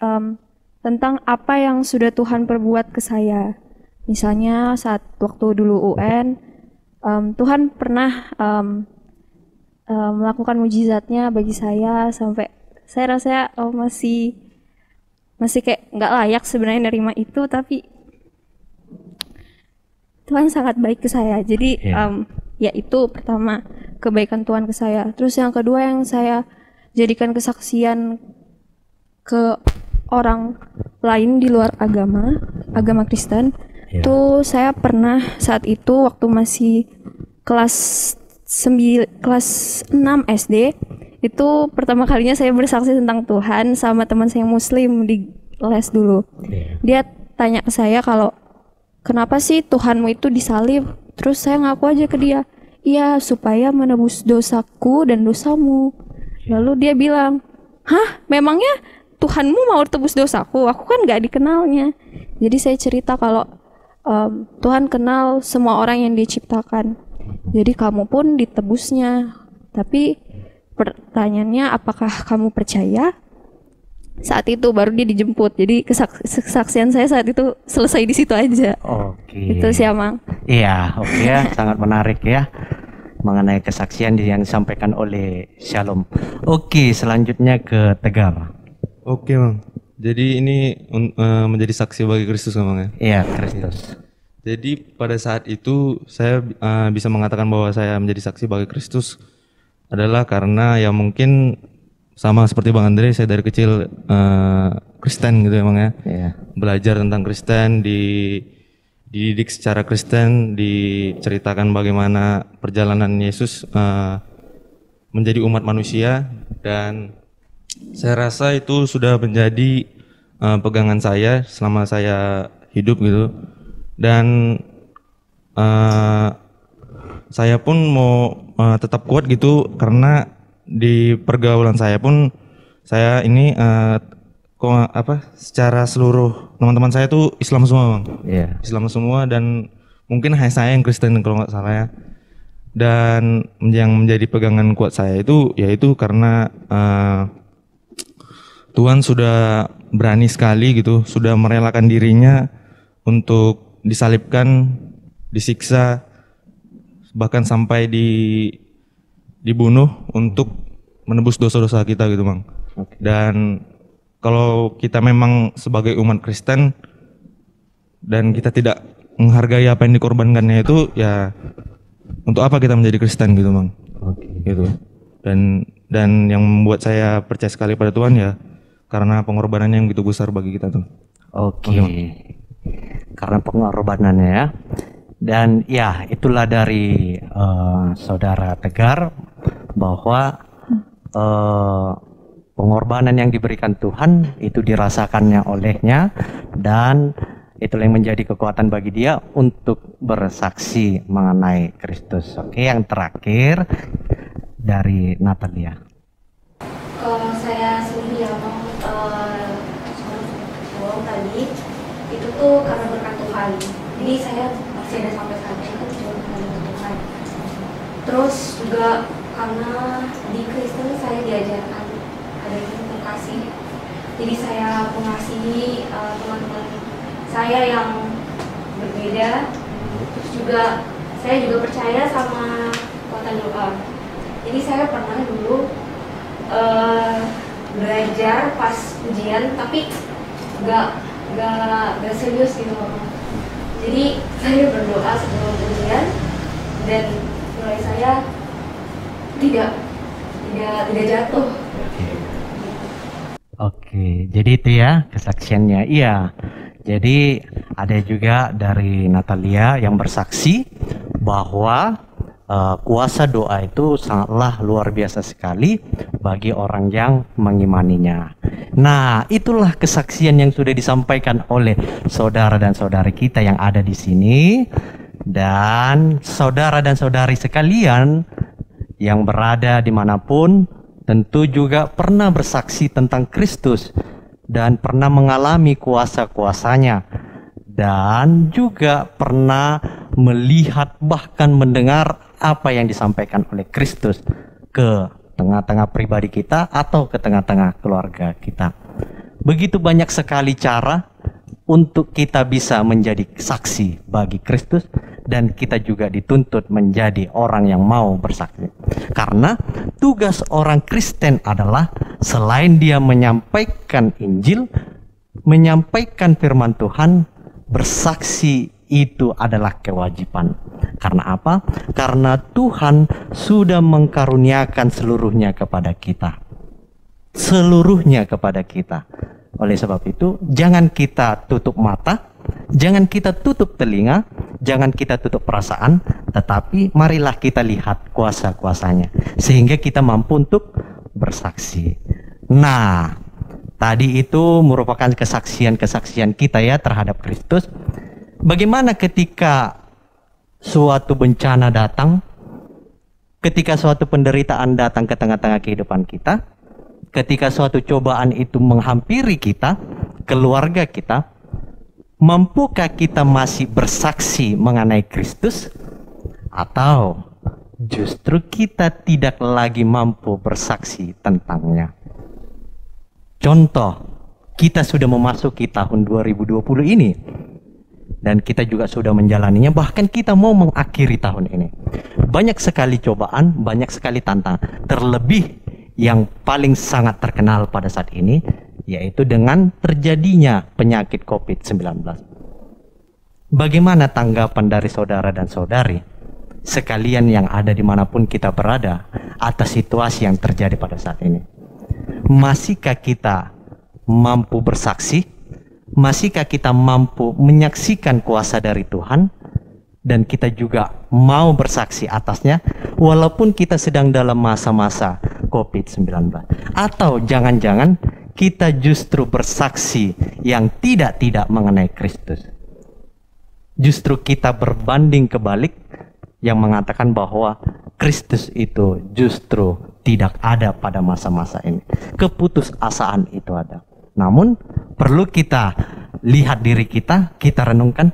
tentang apa yang sudah Tuhan perbuat ke saya. Misalnya saat waktu dulu UN, Tuhan pernah melakukan mujizatnya bagi saya, sampai saya rasa masih kayak nggak layak sebenarnya nerima itu, tapi Tuhan sangat baik ke saya. Jadi ya itu pertama, kebaikan Tuhan ke saya. Terus yang kedua yang saya jadikan kesaksian ke orang lain di luar agama Kristen. Tuh saya pernah saat itu waktu masih kelas 6 SD, itu pertama kalinya saya bersaksi tentang Tuhan sama teman saya Muslim di les dulu. Dia tanya ke saya kalau kenapa sih Tuhanmu itu disalib? Terus saya ngaku aja ke dia, iya supaya menebus dosaku dan dosamu. Lalu dia bilang, hah memangnya Tuhanmu mau tebus dosaku? Aku kan gak dikenalnya. Jadi saya cerita kalau Tuhan kenal semua orang yang Dia ciptakan. Jadi kamu pun ditebusnya. Tapi pertanyaannya apakah kamu percaya? Saat itu baru dia dijemput. Jadi kesaksian saya saat itu selesai di situ aja. Oke. Itu sih Amang. Iya, oke ya, sangat menarik ya mengenai kesaksian yang disampaikan oleh Shalom. Oke, selanjutnya ke Tegar. Oke, Bang. Jadi ini menjadi saksi bagi Kristus, Bang ya? Iya, Kristus. Jadi pada saat itu saya bisa mengatakan bahwa saya menjadi saksi bagi Kristus adalah karena ya mungkin sama seperti Bang Andre, saya dari kecil Kristen gitu emang ya. Iya. Belajar tentang Kristen, dididik secara Kristen, diceritakan bagaimana perjalanan Yesus menjadi umat manusia, dan saya rasa itu sudah menjadi pegangan saya selama saya hidup gitu. Dan saya pun mau tetap kuat gitu karena di pergaulan saya pun saya ini secara seluruh teman-teman saya tuh Islam semua, Bang. Iya. Islam semua, dan mungkin hanya saya yang Kristen kalau nggak salah ya. Dan yang menjadi pegangan kuat saya itu yaitu karena Tuhan sudah berani sekali gitu, sudah merelakan dirinya untuk disalibkan, disiksa, bahkan sampai dibunuh untuk menebus dosa-dosa kita gitu, Bang. Okay. Dan kalau kita memang sebagai umat Kristen dan kita tidak menghargai apa yang dikorbankannya itu, ya untuk apa kita menjadi Kristen gitu, Bang? Okay. Gitu. Dan yang membuat saya percaya sekali pada Tuhan ya karena pengorbanannya yang begitu besar bagi kita tuh. Oke. Karena pengorbanannya ya. Dan ya itulah dari saudara Tegar bahwa pengorbanan yang diberikan Tuhan itu dirasakannya olehnya, dan itulah yang menjadi kekuatan bagi dia untuk bersaksi mengenai Kristus. Oke, yang terakhir dari Natalia. Kalau saya sendiri ya Bang, soal tadi itu tuh karena berkat Tuhan. Jadi saya masih ada sampai saat ini itu cuma karena berkat Tuhan. Terus juga karena di Kristen saya diajarkan ada tentang kasih. Jadi saya mengasihi teman-teman saya yang berbeda. Terus juga saya juga percaya sama kekuatan doa. Jadi saya pernah dulu belajar pas ujian tapi nggak serius gitu loh. Jadi saya berdoa sebelum ujian dan nilai saya tidak jatuh. Oke, jadi itu ya kesaksiannya. Iya, jadi ada juga dari Natalia yang bersaksi bahwa kuasa doa itu sangatlah luar biasa sekali bagi orang yang mengimaninya. Nah, itulah kesaksian yang sudah disampaikan oleh saudara dan saudari kita yang ada di sini, dan saudara dan saudari sekalian yang berada dimanapun tentu juga pernah bersaksi tentang Kristus dan pernah mengalami kuasa-kuasanya, dan juga pernah melihat bahkan mendengar apa yang disampaikan oleh Kristus ke tengah-tengah pribadi kita atau ke tengah-tengah keluarga kita. Begitu banyak sekali cara untuk kita bisa menjadi saksi bagi Kristus, dan kita juga dituntut menjadi orang yang mau bersaksi. Karena tugas orang Kristen adalah selain dia menyampaikan Injil, menyampaikan firman Tuhan, bersaksi itu adalah kewajiban. Karena apa? Karena Tuhan sudah mengkaruniakan seluruhnya kepada kita. Seluruhnya kepada kita. Oleh sebab itu, jangan kita tutup mata, jangan kita tutup telinga, jangan kita tutup perasaan, tetapi marilah kita lihat kuasa-kuasanya, sehingga kita mampu untuk bersaksi. Nah, tadi itu merupakan kesaksian-kesaksian kita ya terhadap Kristus. Bagaimana ketika suatu bencana datang, ketika suatu penderitaan datang ke tengah-tengah kehidupan kita, ketika suatu cobaan itu menghampiri kita, keluarga kita, mampukah kita masih bersaksi mengenai Kristus? Atau justru kita tidak lagi mampu bersaksi tentangnya? Contoh, kita sudah memasuki tahun 2020 ini, dan kita juga sudah menjalaninya, bahkan kita mau mengakhiri tahun ini. Banyak sekali cobaan, banyak sekali tantangan, terlebih yang paling sangat terkenal pada saat ini, yaitu dengan terjadinya penyakit COVID-19. Bagaimana tanggapan dari saudara dan saudari, sekalian yang ada dimanapun kita berada, atas situasi yang terjadi pada saat ini? Masihkah kita mampu bersaksi? Masihkah kita mampu menyaksikan kuasa dari Tuhan? Dan kita juga mau bersaksi atasnya, walaupun kita sedang dalam masa-masa COVID-19. Atau jangan-jangan kita justru bersaksi yang tidak mengenai Kristus. Justru kita berbanding kebalik, yang mengatakan bahwa Kristus itu justru tidak ada pada masa-masa ini. Keputusasaan itu ada. Namun perlu kita lihat diri kita renungkan,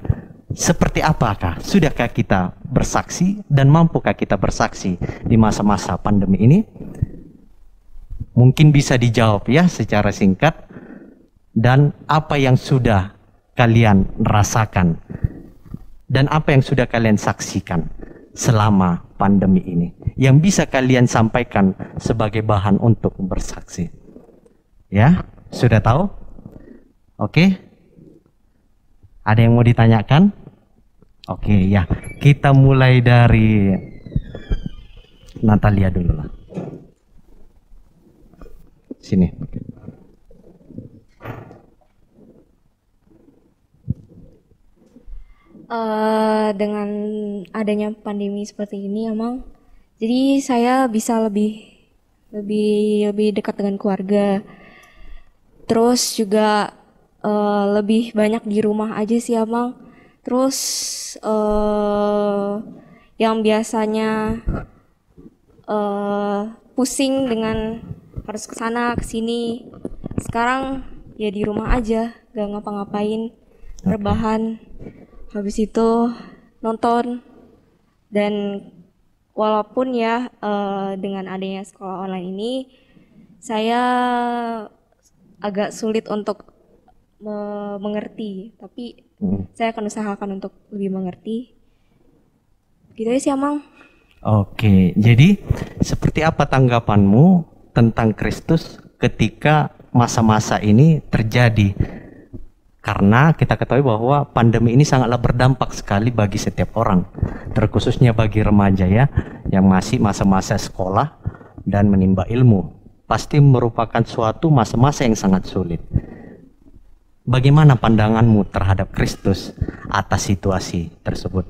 seperti apakah, sudahkah kita bersaksi dan mampukah kita bersaksi di masa-masa pandemi ini? Mungkin bisa dijawab ya secara singkat. Dan apa yang sudah kalian rasakan dan apa yang sudah kalian saksikan selama pandemi ini, yang bisa kalian sampaikan sebagai bahan untuk bersaksi. Ya, sudah tahu? Oke? Ada yang mau ditanyakan? Oke, ya. Kita mulai dari Natalia dulu lah. Sini. Dengan adanya pandemi seperti ini, emang jadi saya bisa lebih dekat dengan keluarga. Terus juga lebih banyak di rumah aja sih, emang. Terus yang biasanya pusing dengan harus kesana kesini, sekarang ya di rumah aja, gak ngapa-ngapain, rebahan. Habis itu nonton. Dan walaupun ya dengan adanya sekolah online ini, saya agak sulit untuk mengerti, tapi saya akan usahakan untuk lebih mengerti. Gitu ya sih, Amang. Oke, jadi seperti apa tanggapanmu tentang Kristus ketika masa-masa ini terjadi? Karena kita ketahui bahwa pandemi ini sangatlah berdampak sekali bagi setiap orang, terkhususnya bagi remaja ya, yang masih masa-masa sekolah dan menimba ilmu. Pasti merupakan suatu masa-masa yang sangat sulit. Bagaimana pandanganmu terhadap Kristus atas situasi tersebut?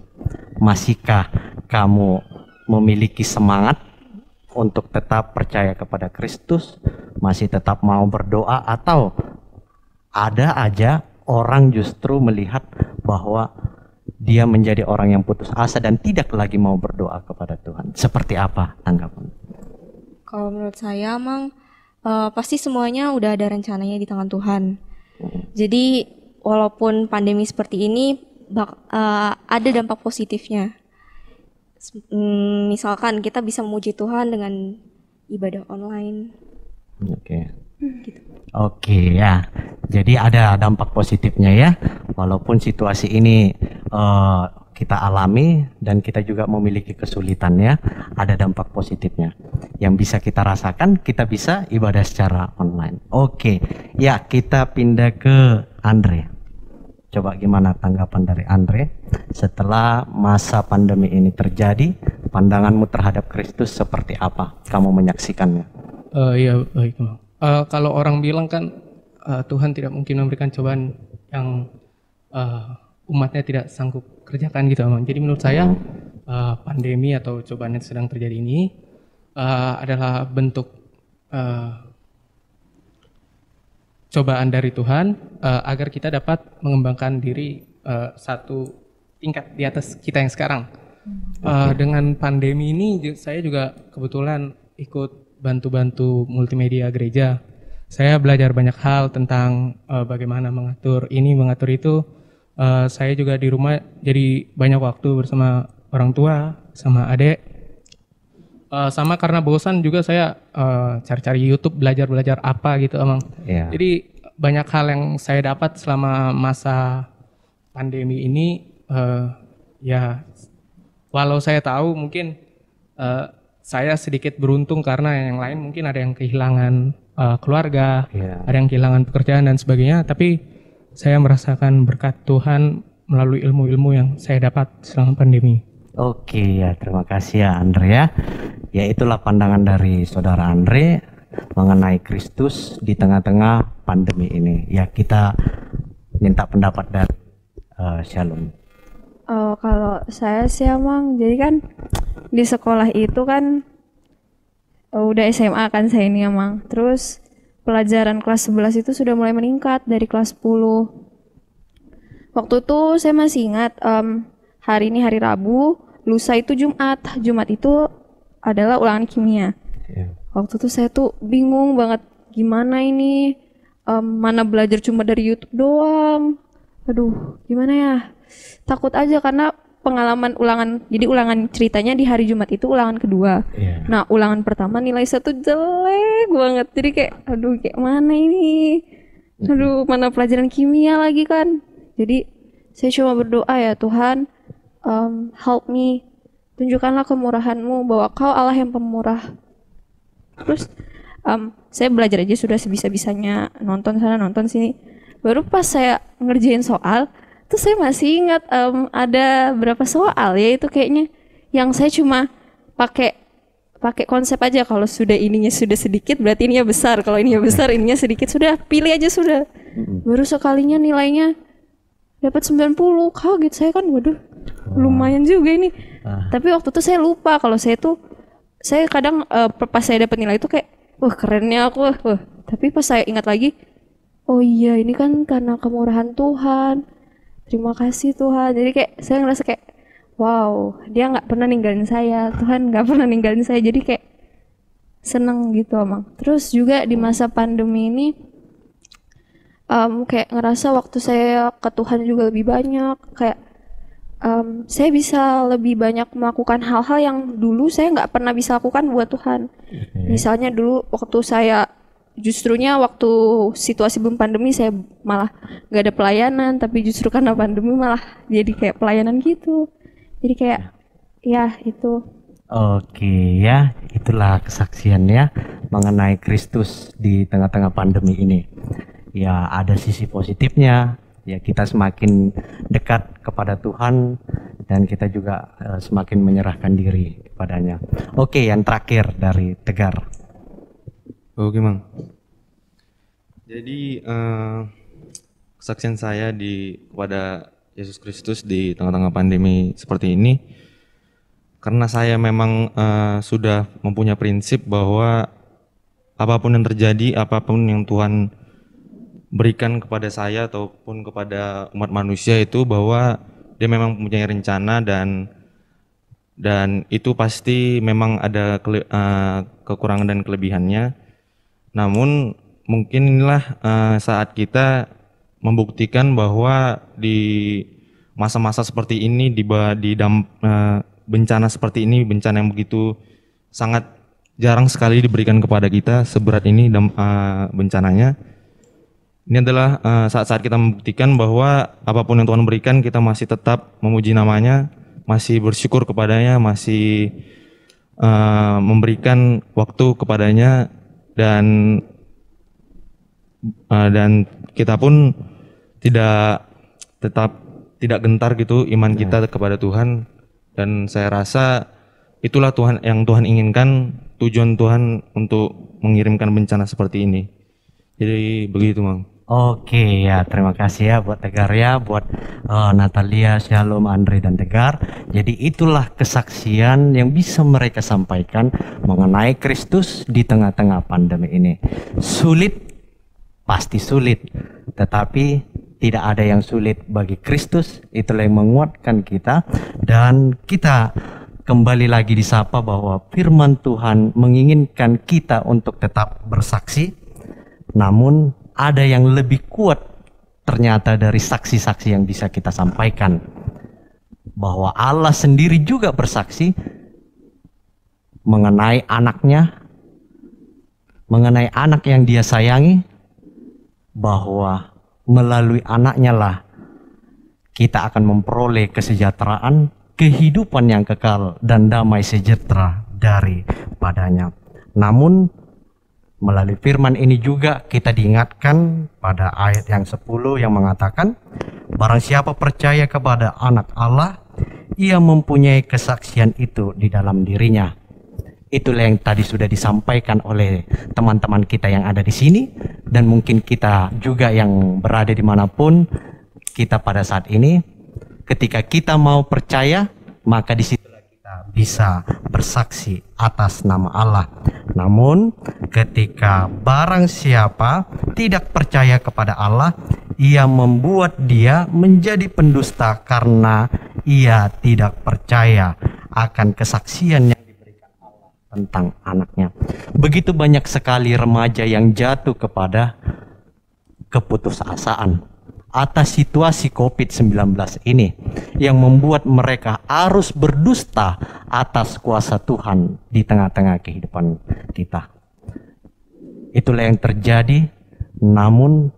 Masihkah kamu memiliki semangat untuk tetap percaya kepada Kristus? Masih tetap mau berdoa? Atau ada aja orang justru melihat bahwa dia menjadi orang yang putus asa dan tidak lagi mau berdoa kepada Tuhan? Seperti apa tanggapan? Kalau menurut saya, Mang, pasti semuanya udah ada rencananya di tangan Tuhan. Jadi walaupun pandemi seperti ini ada dampak positifnya. Misalkan kita bisa memuji Tuhan dengan ibadah online. Oke. Gitu. Oke ya. Jadi ada dampak positifnya ya. Walaupun situasi ini kita alami dan kita juga memiliki kesulitan ya, ada dampak positifnya yang bisa kita rasakan. Kita bisa ibadah secara online. Oke, ya kita pindah ke Andre. Coba gimana tanggapan dari Andre setelah masa pandemi ini terjadi? Pandanganmu terhadap Kristus seperti apa? Kamu menyaksikannya? Iya baik. Kalau orang bilang kan Tuhan tidak mungkin memberikan cobaan yang umatnya tidak sanggup kerjakan gitu Amang. Jadi menurut saya pandemi atau cobaan yang sedang terjadi ini adalah bentuk cobaan dari Tuhan agar kita dapat mengembangkan diri satu tingkat di atas kita yang sekarang. Dengan pandemi ini saya juga kebetulan ikut bantu-bantu multimedia gereja. Saya belajar banyak hal tentang bagaimana mengatur ini, mengatur itu. Saya juga di rumah jadi banyak waktu bersama orang tua, sama adik. Sama karena bosan juga saya cari-cari YouTube, belajar apa gitu Amang. Yeah. Jadi banyak hal yang saya dapat selama masa pandemi ini. Ya walau saya tahu mungkin saya sedikit beruntung karena yang lain mungkin ada yang kehilangan keluarga, ada yang kehilangan pekerjaan dan sebagainya. Tapi saya merasakan berkat Tuhan melalui ilmu-ilmu yang saya dapat selama pandemi. Oke ya, terima kasih ya Andre ya. Ya itulah pandangan dari saudara Andre mengenai Kristus di tengah-tengah pandemi ini. Ya kita minta pendapat dari Shalom. Oh, kalau saya sih emang, jadi kan di sekolah itu kan udah SMA kan saya ini emang. Terus pelajaran kelas 11 itu sudah mulai meningkat dari kelas 10. Waktu itu saya masih ingat hari ini hari Rabu, lusa itu Jumat. Jumat itu adalah ulangan kimia. Waktu itu saya tuh bingung banget gimana ini, mana belajar cuma dari YouTube doang. Aduh, gimana ya? Takut aja karena pengalaman ulangan, jadi ulangan ceritanya di hari Jumat itu ulangan kedua. Nah, ulangan pertama nilai saya tuh jelek banget. Jadi kayak, aduh kayak mana ini? Aduh, mana pelajaran kimia lagi kan? Jadi saya cuma berdoa ya Tuhan, help me, tunjukkanlah kemurahan-Mu bahwa Kau Allah yang pemurah. Terus saya belajar aja sudah sebisa-bisanya, nonton sana nonton sini. Baru pas saya ngerjain soal, terus saya masih ingat ada berapa soal ya itu kayaknya yang saya cuma pakai konsep aja, kalau sudah ininya sudah sedikit berarti ininya besar, kalau ininya besar ininya sedikit, sudah pilih aja sudah. Baru sekalinya nilainya dapat 90, kaget saya kan, waduh lumayan juga ini. Tapi waktu itu saya lupa kalau saya kadang pas saya dapat nilai itu kayak wah kerennya aku, tapi pas saya ingat lagi, oh iya ini kan karena kemurahan Tuhan, terima kasih Tuhan. Jadi kayak saya ngerasa kayak wow, dia nggak pernah ninggalin saya, Tuhan nggak pernah ninggalin saya, jadi kayak seneng gitu Amang. Terus juga di masa pandemi ini kayak ngerasa waktu saya ke Tuhan juga lebih banyak, kayak saya bisa lebih banyak melakukan hal-hal yang dulu saya nggak pernah bisa lakukan buat Tuhan. Misalnya dulu waktu saya waktu situasi belum pandemi saya malah nggak ada pelayanan, tapi justru karena pandemi malah jadi kayak pelayanan gitu. Jadi kayak ya itu. Oke ya, itulah kesaksiannya mengenai Kristus di tengah-tengah pandemi ini. Ya ada sisi positifnya, ya kita semakin dekat kepada Tuhan dan kita juga semakin menyerahkan diri kepadanya. Oke, yang terakhir dari Tegar. Oke Mang. Jadi kesaksian saya kepada Yesus Kristus di tengah-tengah pandemi seperti ini, karena saya memang sudah mempunyai prinsip bahwa apapun yang terjadi, apapun yang Tuhan berikan kepada saya ataupun kepada umat manusia itu, bahwa dia memang mempunyai rencana dan itu pasti memang ada kekurangan dan kelebihannya. Namun mungkin inilah saat kita membuktikan bahwa di masa-masa seperti ini, di bencana seperti ini, bencana yang begitu sangat jarang sekali diberikan kepada kita seberat ini bencananya. Ini adalah saat-saat kita membuktikan bahwa apapun yang Tuhan berikan, kita masih tetap memuji namanya, masih bersyukur kepadanya, masih memberikan waktu kepadanya, dan kita pun tidak gentar gitu iman kita kepada Tuhan. Dan saya rasa itulah yang Tuhan inginkan, tujuan Tuhan untuk mengirimkan bencana seperti ini. Jadi begitu, Mang. Oke ya, terima kasih ya buat Tegar ya, buat Natalia, Shalom, Andre dan Tegar. Jadi itulah kesaksian yang bisa mereka sampaikan mengenai Kristus di tengah-tengah pandemi ini. Sulit, pasti sulit, tetapi tidak ada yang sulit bagi Kristus. Itulah yang menguatkan kita, dan kita kembali lagi disapa bahwa firman Tuhan menginginkan kita untuk tetap bersaksi, namun ada yang lebih kuat ternyata dari saksi-saksi yang bisa kita sampaikan. Bahwa Allah sendiri juga bersaksi mengenai anaknya, mengenai anak yang dia sayangi, bahwa melalui anaknya lah kita akan memperoleh kesejahteraan, kehidupan yang kekal dan damai sejahtera daripadanya. Namun melalui firman ini juga kita diingatkan pada ayat yang 10 yang mengatakan, barang siapa percaya kepada anak Allah, ia mempunyai kesaksian itu di dalam dirinya. Itulah yang tadi sudah disampaikan oleh teman-teman kita yang ada di sini, dan mungkin kita juga yang berada dimanapun kita pada saat ini. Ketika kita mau percaya, maka di situ bisa bersaksi atas nama Allah. Namun ketika barang siapa tidak percaya kepada Allah, ia membuat dia menjadi pendusta karena ia tidak percaya akan kesaksian yang diberikan Allah tentang anaknya. Begitu banyak sekali remaja yang jatuh kepada keputusasaan atas situasi COVID-19 ini, yang membuat mereka harus berdusta atas kuasa Tuhan di tengah-tengah kehidupan kita. Itulah yang terjadi. Namun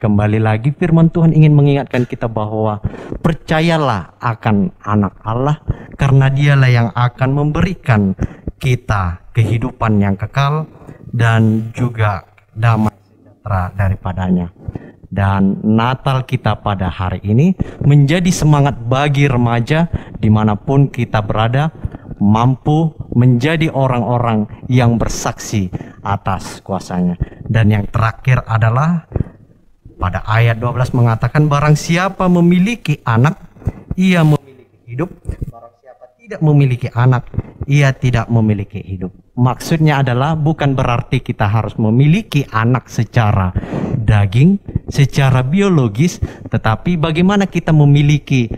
kembali lagi firman Tuhan ingin mengingatkan kita bahwa percayalah akan anak Allah, karena dialah yang akan memberikan kita kehidupan yang kekal dan juga damai sejahtera daripadanya. Dan Natal kita pada hari ini menjadi semangat bagi remaja dimanapun kita berada, mampu menjadi orang-orang yang bersaksi atas kuasanya. Dan yang terakhir adalah pada ayat 12 mengatakan, barang siapa memiliki anak, ia memiliki hidup. Barang siapa tidak memiliki anak, ia tidak memiliki hidup. Maksudnya adalah bukan berarti kita harus memiliki anak secara daging, secara biologis, tetapi bagaimana kita memiliki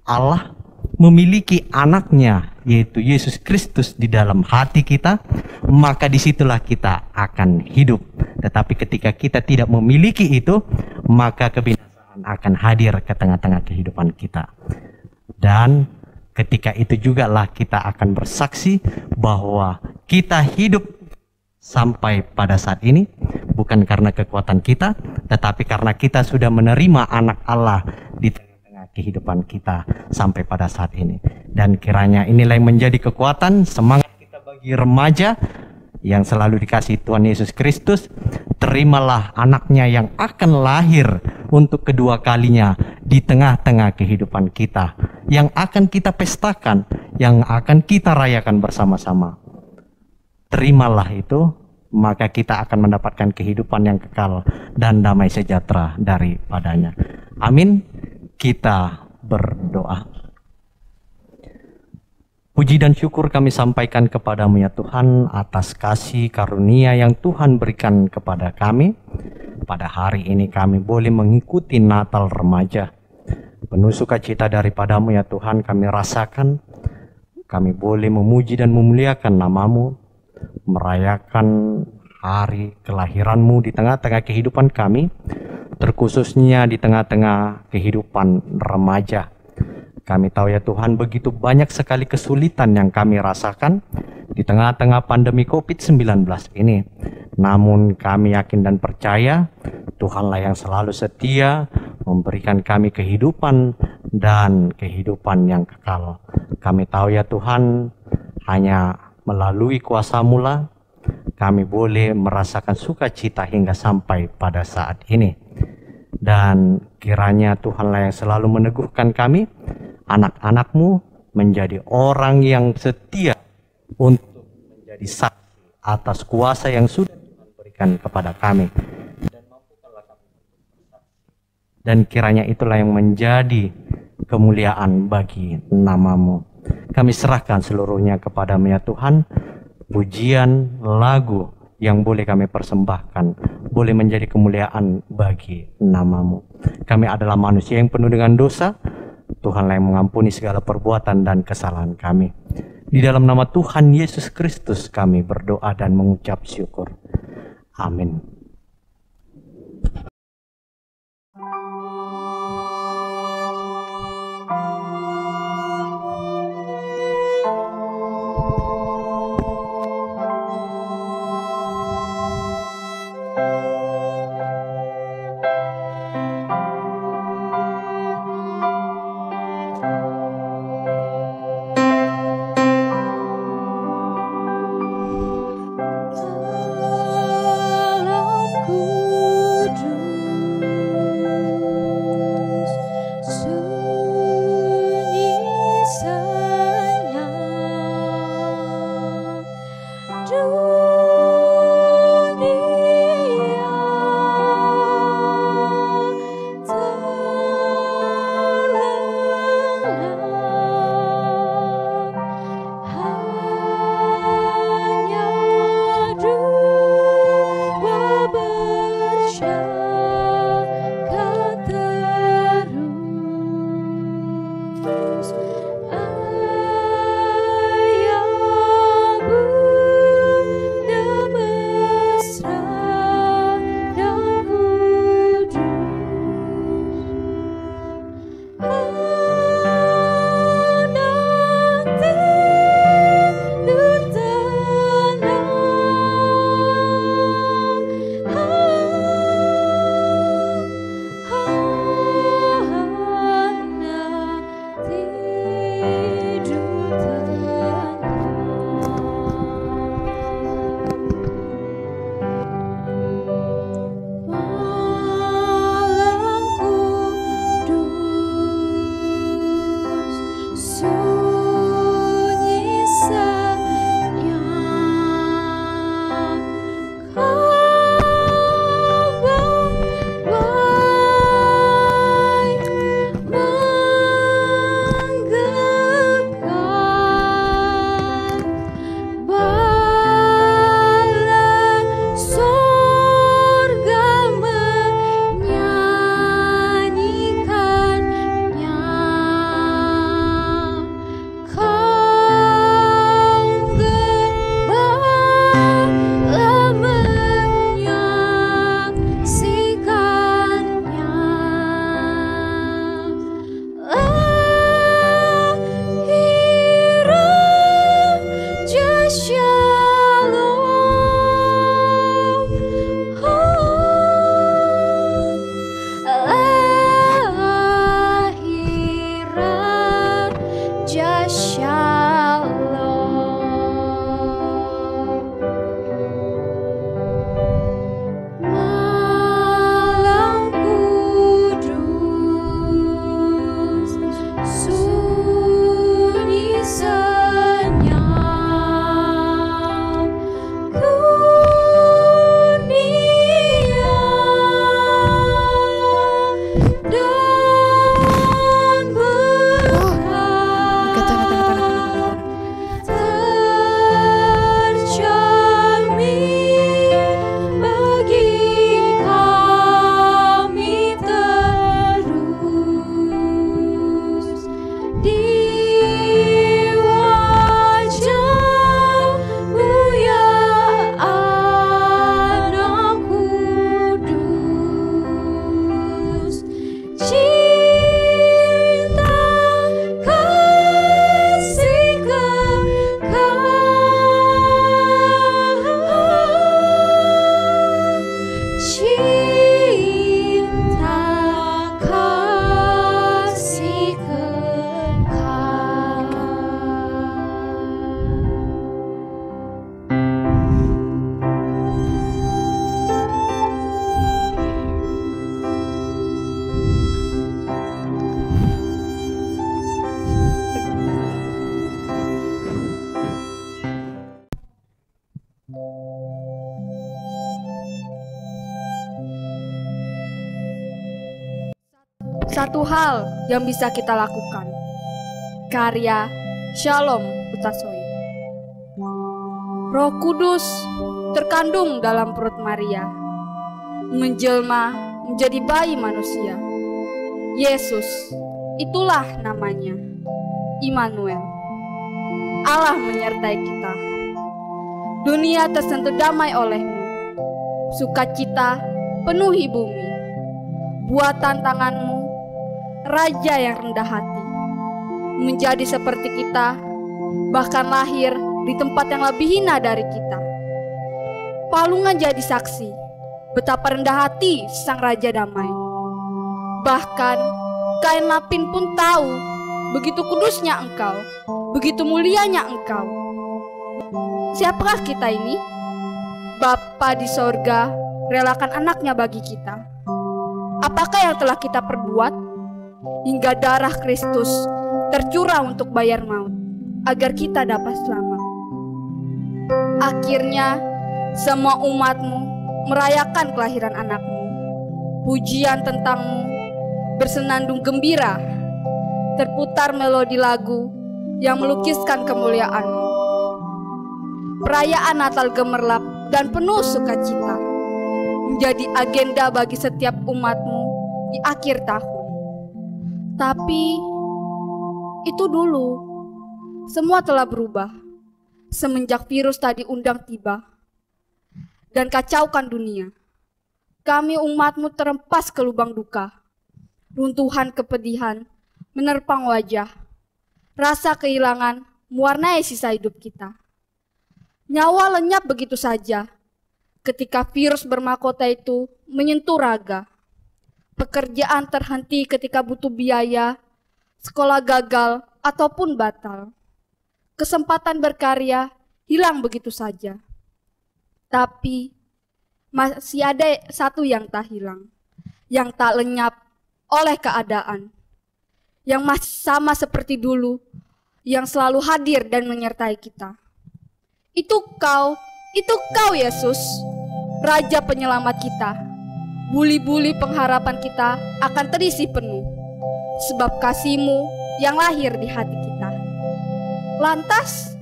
Allah, memiliki anaknya, yaitu Yesus Kristus di dalam hati kita, maka disitulah kita akan hidup. Tetapi ketika kita tidak memiliki itu, maka kebinasaan akan hadir ke tengah-tengah kehidupan kita. Dan ketika itu juga lah kita akan bersaksi bahwa kita hidup sampai pada saat ini bukan karena kekuatan kita, tetapi karena kita sudah menerima anak Allah di tengah-tengah kehidupan kita sampai pada saat ini. Dan kiranya inilah yang menjadi kekuatan, semangat kita bagi remaja yang selalu dikasih Tuhan Yesus Kristus. Terimalah anaknya yang akan lahir untuk kedua kalinya di tengah-tengah kehidupan kita, yang akan kita pestakan, yang akan kita rayakan bersama-sama. Terimalah itu, maka kita akan mendapatkan kehidupan yang kekal dan damai sejahtera daripadanya. Amin. Kita berdoa. Puji dan syukur kami sampaikan kepadamu ya Tuhan atas kasih karunia yang Tuhan berikan kepada kami. Pada hari ini kami boleh mengikuti Natal remaja. Penuh sukacita daripadamu ya Tuhan kami rasakan. Kami boleh memuji dan memuliakan namamu, merayakan hari kelahiranmu di tengah-tengah kehidupan kami, terkhususnya di tengah-tengah kehidupan remaja. Kami tahu ya Tuhan begitu banyak sekali kesulitan yang kami rasakan di tengah-tengah pandemi COVID-19 ini. Namun kami yakin dan percaya Tuhanlah yang selalu setia memberikan kami kehidupan dan kehidupan yang kekal. Kami tahu ya Tuhan hanya melalui kuasa-Mu lah kami boleh merasakan sukacita hingga sampai pada saat ini. Dan kiranya Tuhanlah yang selalu meneguhkan kami, anak-anak-Mu menjadi orang yang setia untuk menjadi saksi atas kuasa yang sudah Tuhan berikan kepada kami. dan kiranya itulah yang menjadi kemuliaan bagi nama-Mu. Kami serahkan seluruhnya kepada-Mu ya Tuhan. Pujian, lagu yang boleh kami persembahkan boleh menjadi kemuliaan bagi nama-Mu. Kami adalah manusia yang penuh dengan dosa. Tuhanlah yang mengampuni segala perbuatan dan kesalahan kami. Di dalam nama Tuhan Yesus Kristus kami berdoa dan mengucap syukur. Amin. satu hal yang bisa kita lakukan. Karya Shalom Hutasoy. Roh Kudus terkandung dalam perut Maria, menjelma menjadi bayi manusia. Yesus, itulah namanya, Immanuel. Allah menyertai kita. Dunia tersentuh damai oleh-Mu. Sukacita penuhi bumi. Buatan tangan-Mu, Raja yang rendah hati, menjadi seperti kita, bahkan lahir di tempat yang lebih hina dari kita. Palungan jadi saksi betapa rendah hati sang Raja damai. Bahkan kain lapin pun tahu begitu kudusnya Engkau, begitu mulianya Engkau. Siapakah kita ini? Bapa di sorga relakan anaknya bagi kita. Apakah yang telah kita perbuat hingga darah Kristus tercurah untuk bayar maut agar kita dapat selamat? Akhirnya semua umat-Mu merayakan kelahiran anak-Mu. Pujian tentang-Mu bersenandung gembira. Terputar melodi lagu yang melukiskan kemuliaan-Mu. Perayaan Natal gemerlap dan penuh sukacita menjadi agenda bagi setiap umat-Mu di akhir tahun. Tapi itu dulu, semua telah berubah semenjak virus tadi undang tiba dan kacaukan dunia. Kami umat-Mu terempas ke lubang duka. Runtuhan kepedihan menerpang wajah. Rasa kehilangan mewarnai sisa hidup kita. Nyawa lenyap begitu saja ketika virus bermahkota itu menyentuh raga. Pekerjaan terhenti ketika butuh biaya, sekolah gagal ataupun batal. Kesempatan berkarya hilang begitu saja. Tapi masih ada satu yang tak hilang, yang tak lenyap oleh keadaan, yang masih sama seperti dulu, yang selalu hadir dan menyertai kita. Itu Kau Yesus, Raja Penyelamat kita. Buli-buli pengharapan kita akan terisi penuh, sebab kasih-Mu yang lahir di hati kita. Lantas,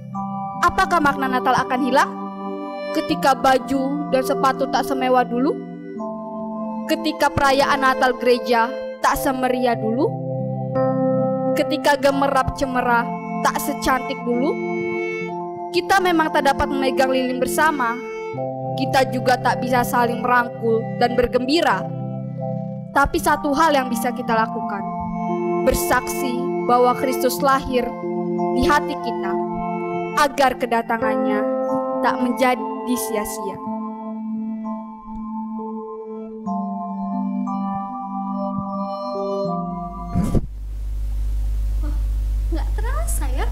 apakah makna Natal akan hilang? Ketika baju dan sepatu tak semewah dulu? Ketika perayaan Natal gereja tak semeriah dulu? Ketika gemerlap cemerah tak secantik dulu? Kita memang tak dapat memegang lilin bersama. Kita juga tak bisa saling merangkul dan bergembira. Tapi satu hal yang bisa kita lakukan, bersaksi bahwa Kristus lahir di hati kita, agar kedatangannya tak menjadi sia-sia. Nggak terasa ya,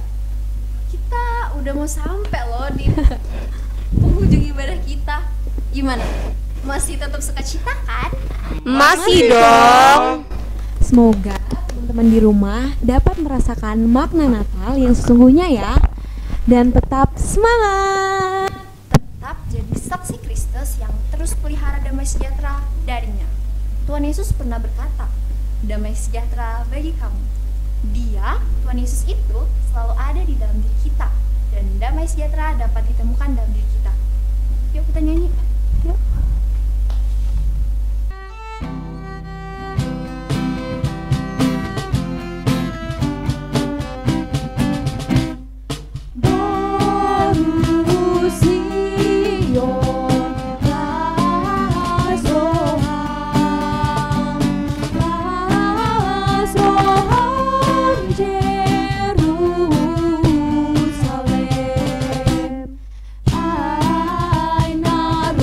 kita udah mau sampai loh di penghujung ibadah kita. Gimana? Masih tetap sukacita kan? Masih dong. Semoga teman-teman di rumah dapat merasakan makna Natal yang sesungguhnya ya. Dan tetap semangat. Tetap jadi saksi Kristus yang terus pelihara damai sejahtera darinya. Tuhan Yesus pernah berkata, damai sejahtera bagi kamu. Dia, Tuhan Yesus itu selalu ada di dalam diri kita. Dan damai sejahtera dapat ditemukan dalam diri kita. Yuk kita nyanyi. Yuk. Jerusalem, Aina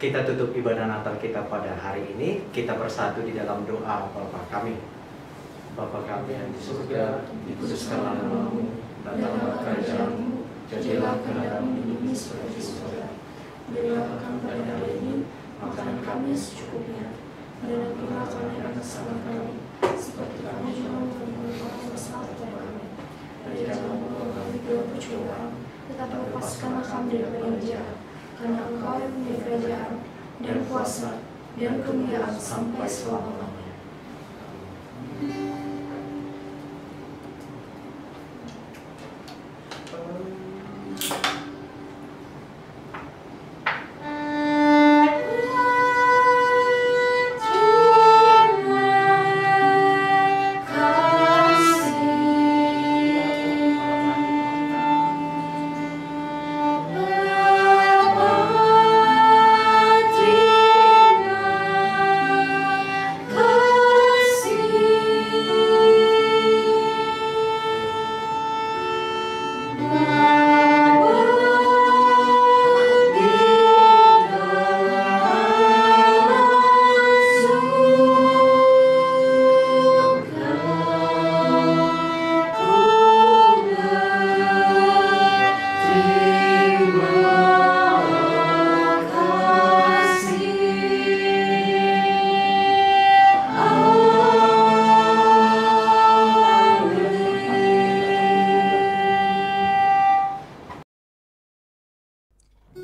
Kita tutup ibadah Natal kita pada hari ini. Kita bersatu di dalam doa Bapa kami. Bapa kami yang di surga, dikuduskanlah namamu, datanglah kerajaanmu, jadilah kehendakmu di bumi seperti di surga. Berilah kami pada hari ini makanan kami secukupnya, dan ampunilah kami akan kesalahan kami, seperti kami juga mengampuni orang yang bersalah kepada kami. Dan jangan membawa kami ke dalam percobaan, tetapi lepaskanlah kami dari yang jahat. Karena Engkau yang punya kerajaan dan kuasa dan kemuliaan sampai selama-lamanya.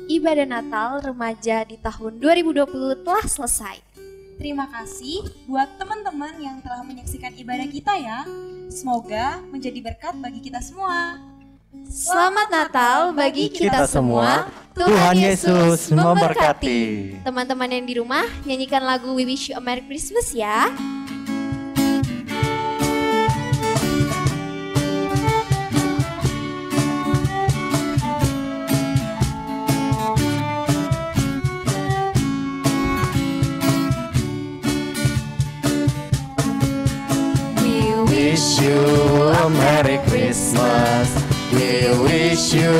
Ibadah Natal remaja di tahun 2020 telah selesai. Terima kasih buat teman-teman yang telah menyaksikan ibadah kita ya. Semoga menjadi berkat bagi kita semua. Selamat Natal bagi kita semua. Tuhan Yesus memberkati. Teman-teman yang di rumah, nyanyikan lagu We Wish You a Merry Christmas ya. Wish you a Merry Christmas. We wish you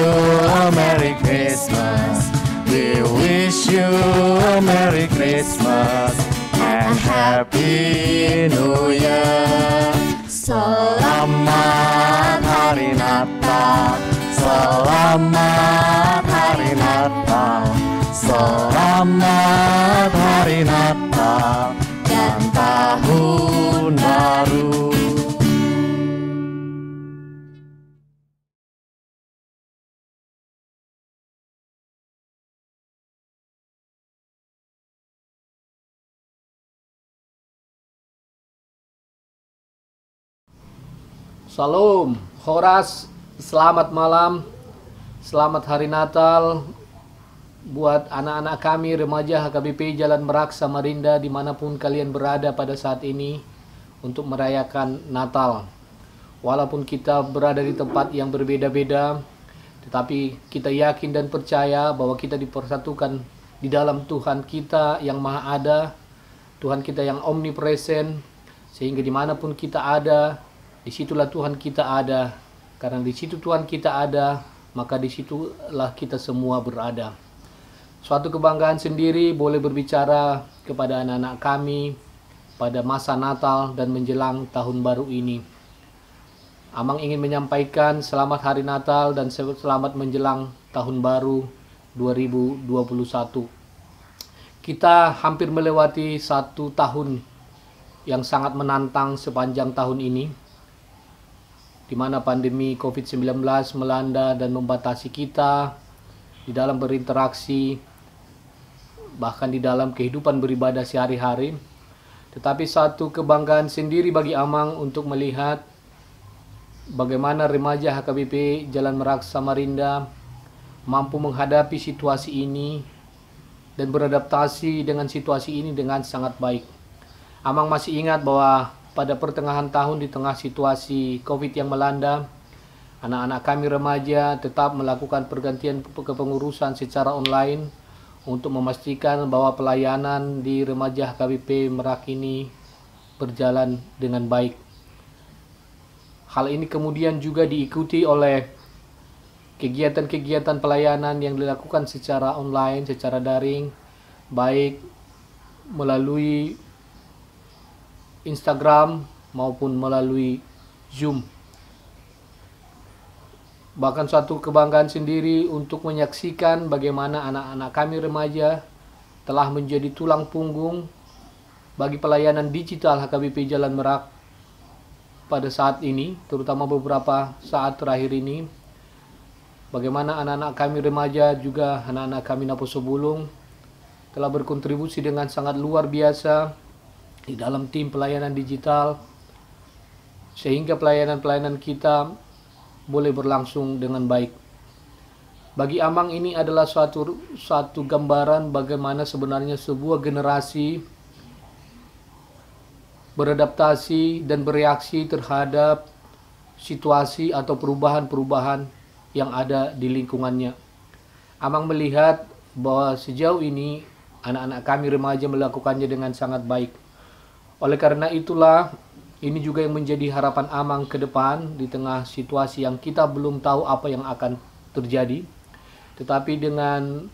a Merry Christmas. We wish you a Merry Christmas and Happy New Year. Selamat Hari Natal. Selamat Hari Natal. Selamat Hari Natal dan Tahun Baru. Salam, Horas, selamat malam, selamat Hari Natal buat anak-anak kami remaja HKBP Jalan Merak Samarinda dimanapun kalian berada pada saat ini untuk merayakan Natal. Walaupun kita berada di tempat yang berbeda-beda, tetapi kita yakin dan percaya bahwa kita dipersatukan di dalam Tuhan kita yang Maha Ada, Tuhan kita yang omnipresent, sehingga dimanapun kita ada, disitulah Tuhan kita ada. Karena di situ Tuhan kita ada, maka disitulah kita semua berada. Suatu kebanggaan sendiri boleh berbicara kepada anak-anak kami pada masa Natal dan menjelang tahun baru ini. Amang ingin menyampaikan selamat Hari Natal dan selamat menjelang tahun baru 2021. Kita hampir melewati 1 tahun yang sangat menantang sepanjang tahun ini, di mana pandemi COVID-19 melanda dan membatasi kita di dalam berinteraksi, bahkan di dalam kehidupan beribadah sehari-hari. Tetapi satu kebanggaan sendiri bagi Amang untuk melihat bagaimana remaja HKBP Jalan Merak Samarinda mampu menghadapi situasi ini dan beradaptasi dengan situasi ini dengan sangat baik. Amang masih ingat bahwa pada pertengahan tahun di tengah situasi COVID yang melanda, anak-anak kami remaja tetap melakukan pergantian kepengurusan secara online untuk memastikan bahwa pelayanan di remaja HKBP Merak ini berjalan dengan baik. Hal ini kemudian juga diikuti oleh kegiatan-kegiatan pelayanan yang dilakukan secara online, secara daring, baik melalui Instagram maupun melalui Zoom. Bahkan suatu kebanggaan sendiri untuk menyaksikan bagaimana anak-anak kami remaja telah menjadi tulang punggung bagi pelayanan digital HKBP Jalan Merak pada saat ini, terutama beberapa saat terakhir ini. Bagaimana anak-anak kami remaja juga anak-anak kami Naposo Bulung telah berkontribusi dengan sangat luar biasa di dalam tim pelayanan digital, sehingga pelayanan-pelayanan kita boleh berlangsung dengan baik. Bagi Amang ini adalah suatu gambaran bagaimana sebenarnya sebuah generasi beradaptasi dan bereaksi terhadap situasi atau perubahan-perubahan yang ada di lingkungannya. Amang melihat bahwa sejauh ini anak-anak kami remaja melakukannya dengan sangat baik. Oleh karena itulah, ini juga yang menjadi harapan Amang ke depan di tengah situasi yang kita belum tahu apa yang akan terjadi. Tetapi dengan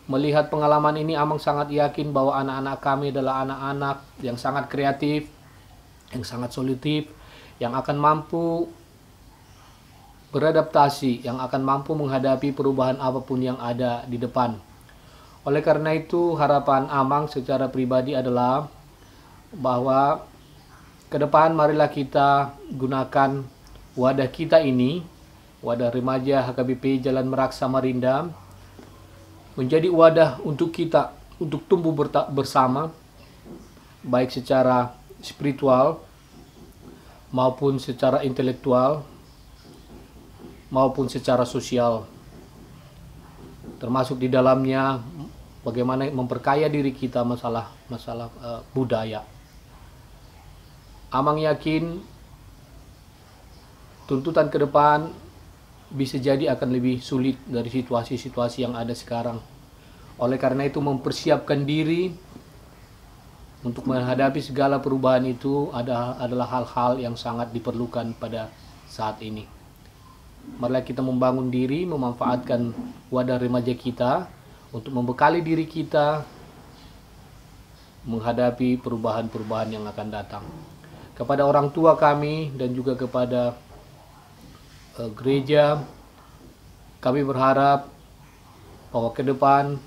melihat pengalaman ini, Amang sangat yakin bahwa anak-anak kami adalah anak-anak yang sangat kreatif, yang sangat solutif, yang akan mampu beradaptasi, yang akan mampu menghadapi perubahan apapun yang ada di depan. Oleh karena itu, harapan Amang secara pribadi adalah bahwa ke depan marilah kita gunakan wadah kita ini, wadah remaja HKBP Jalan Merak Samarinda, menjadi wadah untuk kita untuk tumbuh bersama, baik secara spiritual maupun secara intelektual maupun secara sosial, termasuk di dalamnya bagaimana memperkaya diri kita masalah budaya. Amang yakin tuntutan ke depan bisa jadi akan lebih sulit dari situasi-situasi yang ada sekarang. Oleh karena itu, mempersiapkan diri untuk menghadapi segala perubahan itu adalah hal-hal yang sangat diperlukan pada saat ini. Marilah kita membangun diri, memanfaatkan wadah remaja kita untuk membekali diri kita menghadapi perubahan-perubahan yang akan datang. Kepada orang tua kami dan juga kepada gereja, kami berharap bahwa ke depan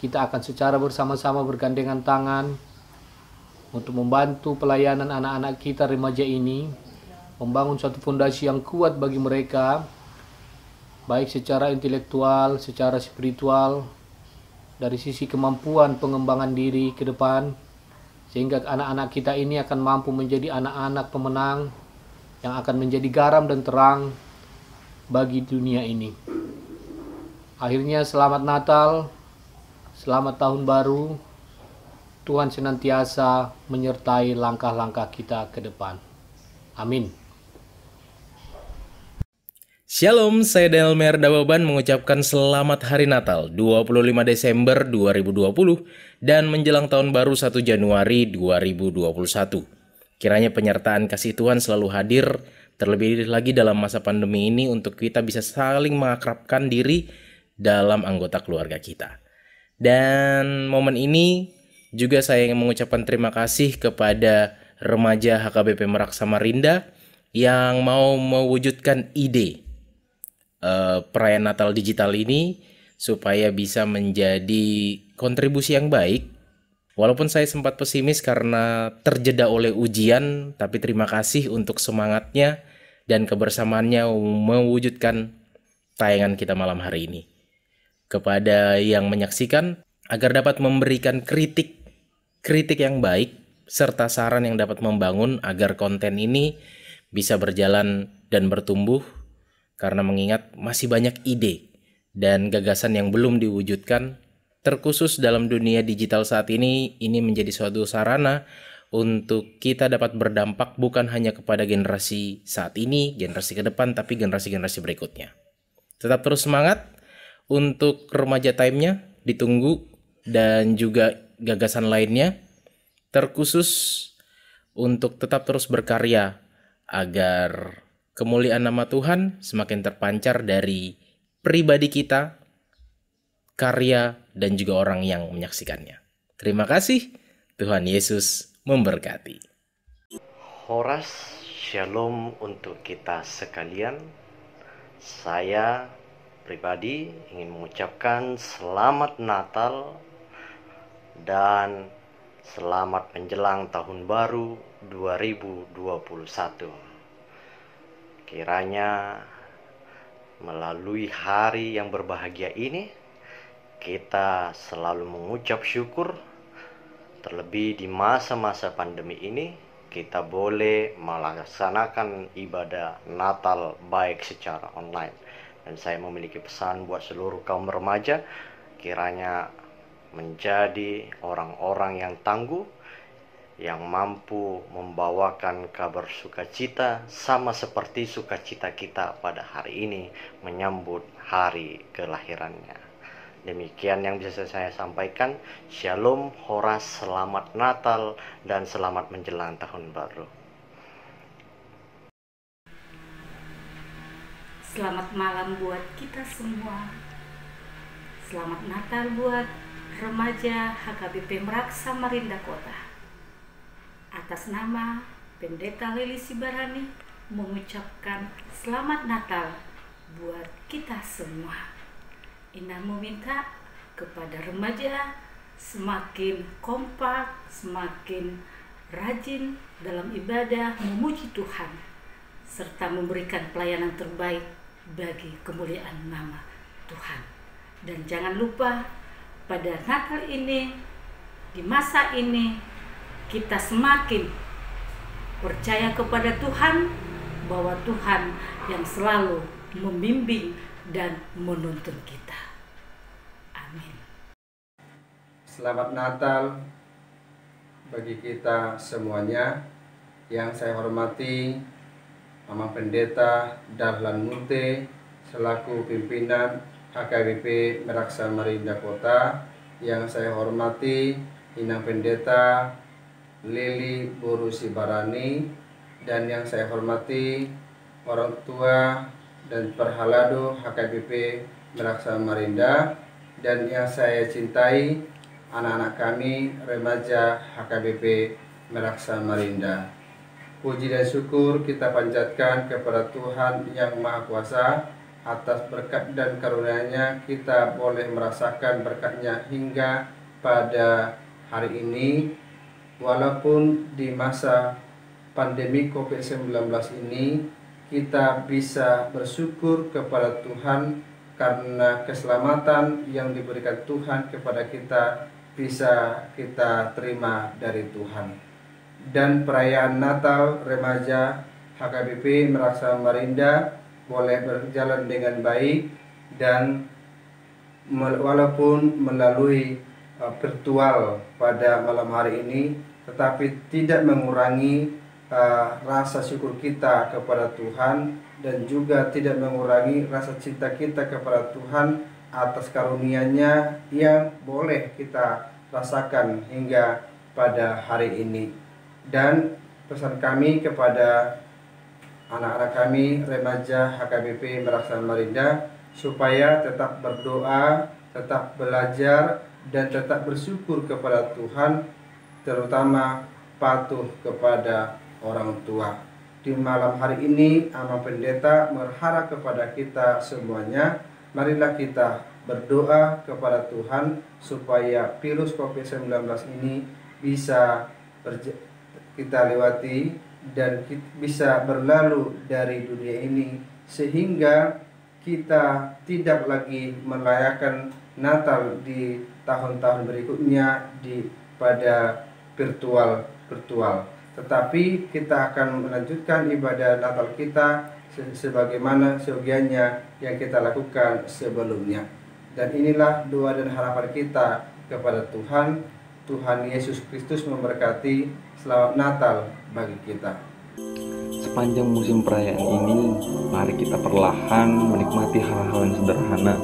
kita akan secara bersama-sama bergandengan tangan untuk membantu pelayanan anak-anak kita remaja ini, membangun suatu fondasi yang kuat bagi mereka, baik secara intelektual, secara spiritual, dari sisi kemampuan pengembangan diri ke depan, sehingga anak-anak kita ini akan mampu menjadi anak-anak pemenang yang akan menjadi garam dan terang bagi dunia ini. Akhirnya, selamat Natal, selamat Tahun Baru. Tuhan senantiasa menyertai langkah-langkah kita ke depan. Amin. Shalom, saya Daniel Merdawaban mengucapkan selamat Hari Natal 25 Desember 2020 dan menjelang Tahun Baru 1 Januari 2021. Kiranya penyertaan kasih Tuhan selalu hadir, terlebih lagi dalam masa pandemi ini untuk kita bisa saling mengakrabkan diri dalam anggota keluarga kita. Dan momen ini juga saya ingin mengucapkan terima kasih kepada remaja HKBP Merak Samarinda yang mau mewujudkan ide perayaan Natal digital ini supaya bisa menjadi kontribusi yang baik. Walaupun saya sempat pesimis karena terjeda oleh ujian, tapi terima kasih untuk semangatnya dan kebersamaannya mewujudkan tayangan kita malam hari ini. Kepada yang menyaksikan, agar dapat memberikan kritik yang baik serta saran yang dapat membangun agar konten ini bisa berjalan dan bertumbuh. Karena mengingat masih banyak ide dan gagasan yang belum diwujudkan, terkhusus dalam dunia digital saat ini menjadi suatu sarana untuk kita dapat berdampak bukan hanya kepada generasi saat ini, generasi ke depan, tapi generasi-generasi berikutnya. Tetap terus semangat untuk remaja time-nya, ditunggu, dan juga gagasan lainnya, terkhusus untuk tetap terus berkarya agar kemuliaan nama Tuhan semakin terpancar dari pribadi kita, karya, dan juga orang yang menyaksikannya. Terima kasih, Tuhan Yesus memberkati. Horas Shalom untuk kita sekalian. Saya pribadi ingin mengucapkan selamat Natal dan selamat menjelang tahun baru 2021. Kiranya melalui hari yang berbahagia ini kita selalu mengucap syukur, terlebih di masa-masa pandemi ini kita boleh melaksanakan ibadah Natal baik secara online. Dan saya memiliki pesan buat seluruh kaum remaja, kiranya menjadi orang-orang yang tangguh, yang mampu membawakan kabar sukacita sama seperti sukacita kita pada hari ini menyambut hari kelahirannya. Demikian yang bisa saya sampaikan. Shalom, horas, selamat Natal, dan selamat menjelang tahun baru. Selamat malam buat kita semua. Selamat Natal buat remaja HKBP Merak Samarinda Kota. Atas nama Pendeta Lili Sibarani mengucapkan selamat Natal buat kita semua. Indah meminta kepada remaja semakin kompak, semakin rajin dalam ibadah memuji Tuhan, serta memberikan pelayanan terbaik bagi kemuliaan nama Tuhan. Dan jangan lupa pada Natal ini, di masa ini, kita semakin percaya kepada Tuhan, bahwa Tuhan yang selalu membimbing dan menuntun kita. Amin. Selamat Natal bagi kita semuanya. Yang saya hormati Mama Pendeta Dahlan Munte selaku pimpinan HKBP Merak Samarinda Kota. Yang saya hormati Inang Pendeta Lili Boru Sibarani, dan yang saya hormati orang tua dan perhalado HKBP Merak Samarinda, dan yang saya cintai anak-anak kami remaja HKBP Merak Samarinda. Puji dan syukur kita panjatkan kepada Tuhan yang Maha Kuasa atas berkat dan karunia-Nya. Kita boleh merasakan berkat-Nya hingga pada hari ini, walaupun di masa pandemi COVID-19 ini kita bisa bersyukur kepada Tuhan karena keselamatan yang diberikan Tuhan kepada kita bisa kita terima dari Tuhan. Dan perayaan Natal remaja HKBP Merak Samarinda boleh berjalan dengan baik, dan walaupun melalui virtual pada malam hari ini, tetapi tidak mengurangi rasa syukur kita kepada Tuhan, dan juga tidak mengurangi rasa cinta kita kepada Tuhan atas karunia-Nya yang boleh kita rasakan hingga pada hari ini. Dan pesan kami kepada anak-anak kami remaja HKBP Merak Samarinda supaya tetap berdoa, tetap belajar, dan tetap bersyukur kepada Tuhan, terutama patuh kepada orang tua. Di malam hari ini Ama Pendeta berharap kepada kita semuanya, marilah kita berdoa kepada Tuhan supaya virus COVID-19 ini bisa kita lewati dan bisa berlalu dari dunia ini, sehingga kita tidak lagi merayakan Natal di tahun-tahun berikutnya pada virtual, tetapi kita akan melanjutkan ibadah Natal kita sebagaimana seyogianya yang kita lakukan sebelumnya. Dan inilah doa dan harapan kita kepada Tuhan. Tuhan Yesus Kristus memberkati. Selamat Natal bagi kita. Sepanjang musim perayaan ini, mari kita perlahan menikmati hal-hal yang sederhana,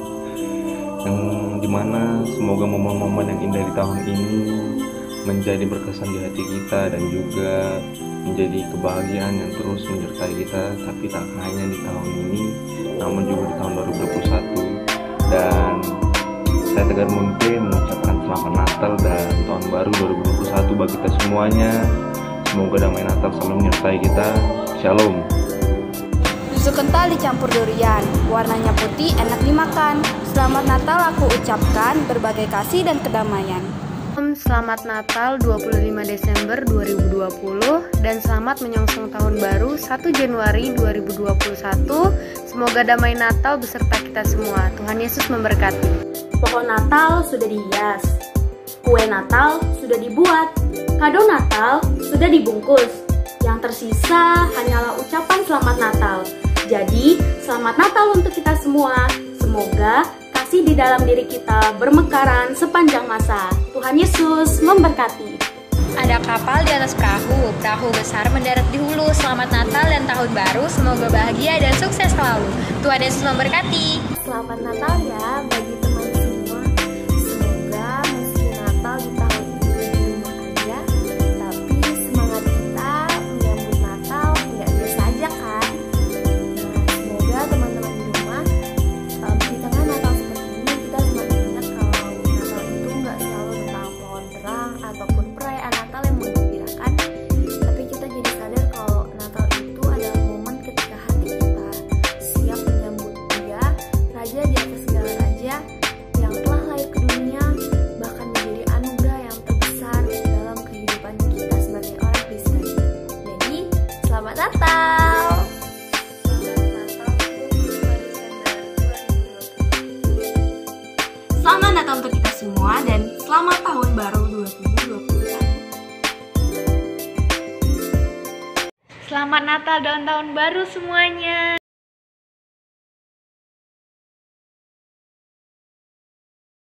yang dimana semoga momen-momen yang indah di tahun ini menjadi berkesan di hati kita, dan juga menjadi kebahagiaan yang terus menyertai kita, tapi tak hanya di tahun ini namun juga di tahun 2021. Dan saya Tegar Munte mengucapkan Selamat Natal dan Tahun Baru 2021 bagi kita semuanya. Semoga damai Natal selalu menyertai kita. Shalom. Susu kental dicampur durian, warnanya putih, enak dimakan. Selamat Natal aku ucapkan, berbagai kasih dan kedamaian. Selamat Natal 25 Desember 2020 dan selamat menyongsong tahun baru 1 Januari 2021. Semoga damai Natal beserta kita semua. Tuhan Yesus memberkati. Pohon Natal sudah dihias, kue Natal sudah dibuat, kado Natal sudah dibungkus. Yang tersisa hanyalah ucapan selamat Natal. Jadi, selamat Natal untuk kita semua. Semoga kasih di dalam diri kita bermekaran sepanjang masa. Tuhan Yesus memberkati. Ada kapal di atas perahu, perahu besar mendarat di hulu. Selamat Natal dan Tahun Baru, semoga bahagia dan sukses selalu. Tuhan Yesus memberkati. Selamat Natal ya bagi teman semua. Semoga meski Natal di tahun ini di rumah aja, tapi semangat kita menyambut Natal nggak biasa aja kan. Nah, semoga teman-teman di rumah di tengah Natal seperti ini kita semakin ingat kalau Natal itu nggak selalu tentang pohon terang ataupun perayaan Natal yang menggembirakan, tapi kita jadi sadar kalau Natal itu adalah momen ketika hati kita siap menyambut Dia, Raja di atas segala raja yang telah lahir ke dunia, bahkan menjadi anugerah yang terbesar dalam kehidupan kita sebagai orang Kristen. Jadi, selamat Natal! Selamat Natal untuk kita semua dan selamat Tahun Baru 2021. Selamat Natal dan Tahun Baru semuanya.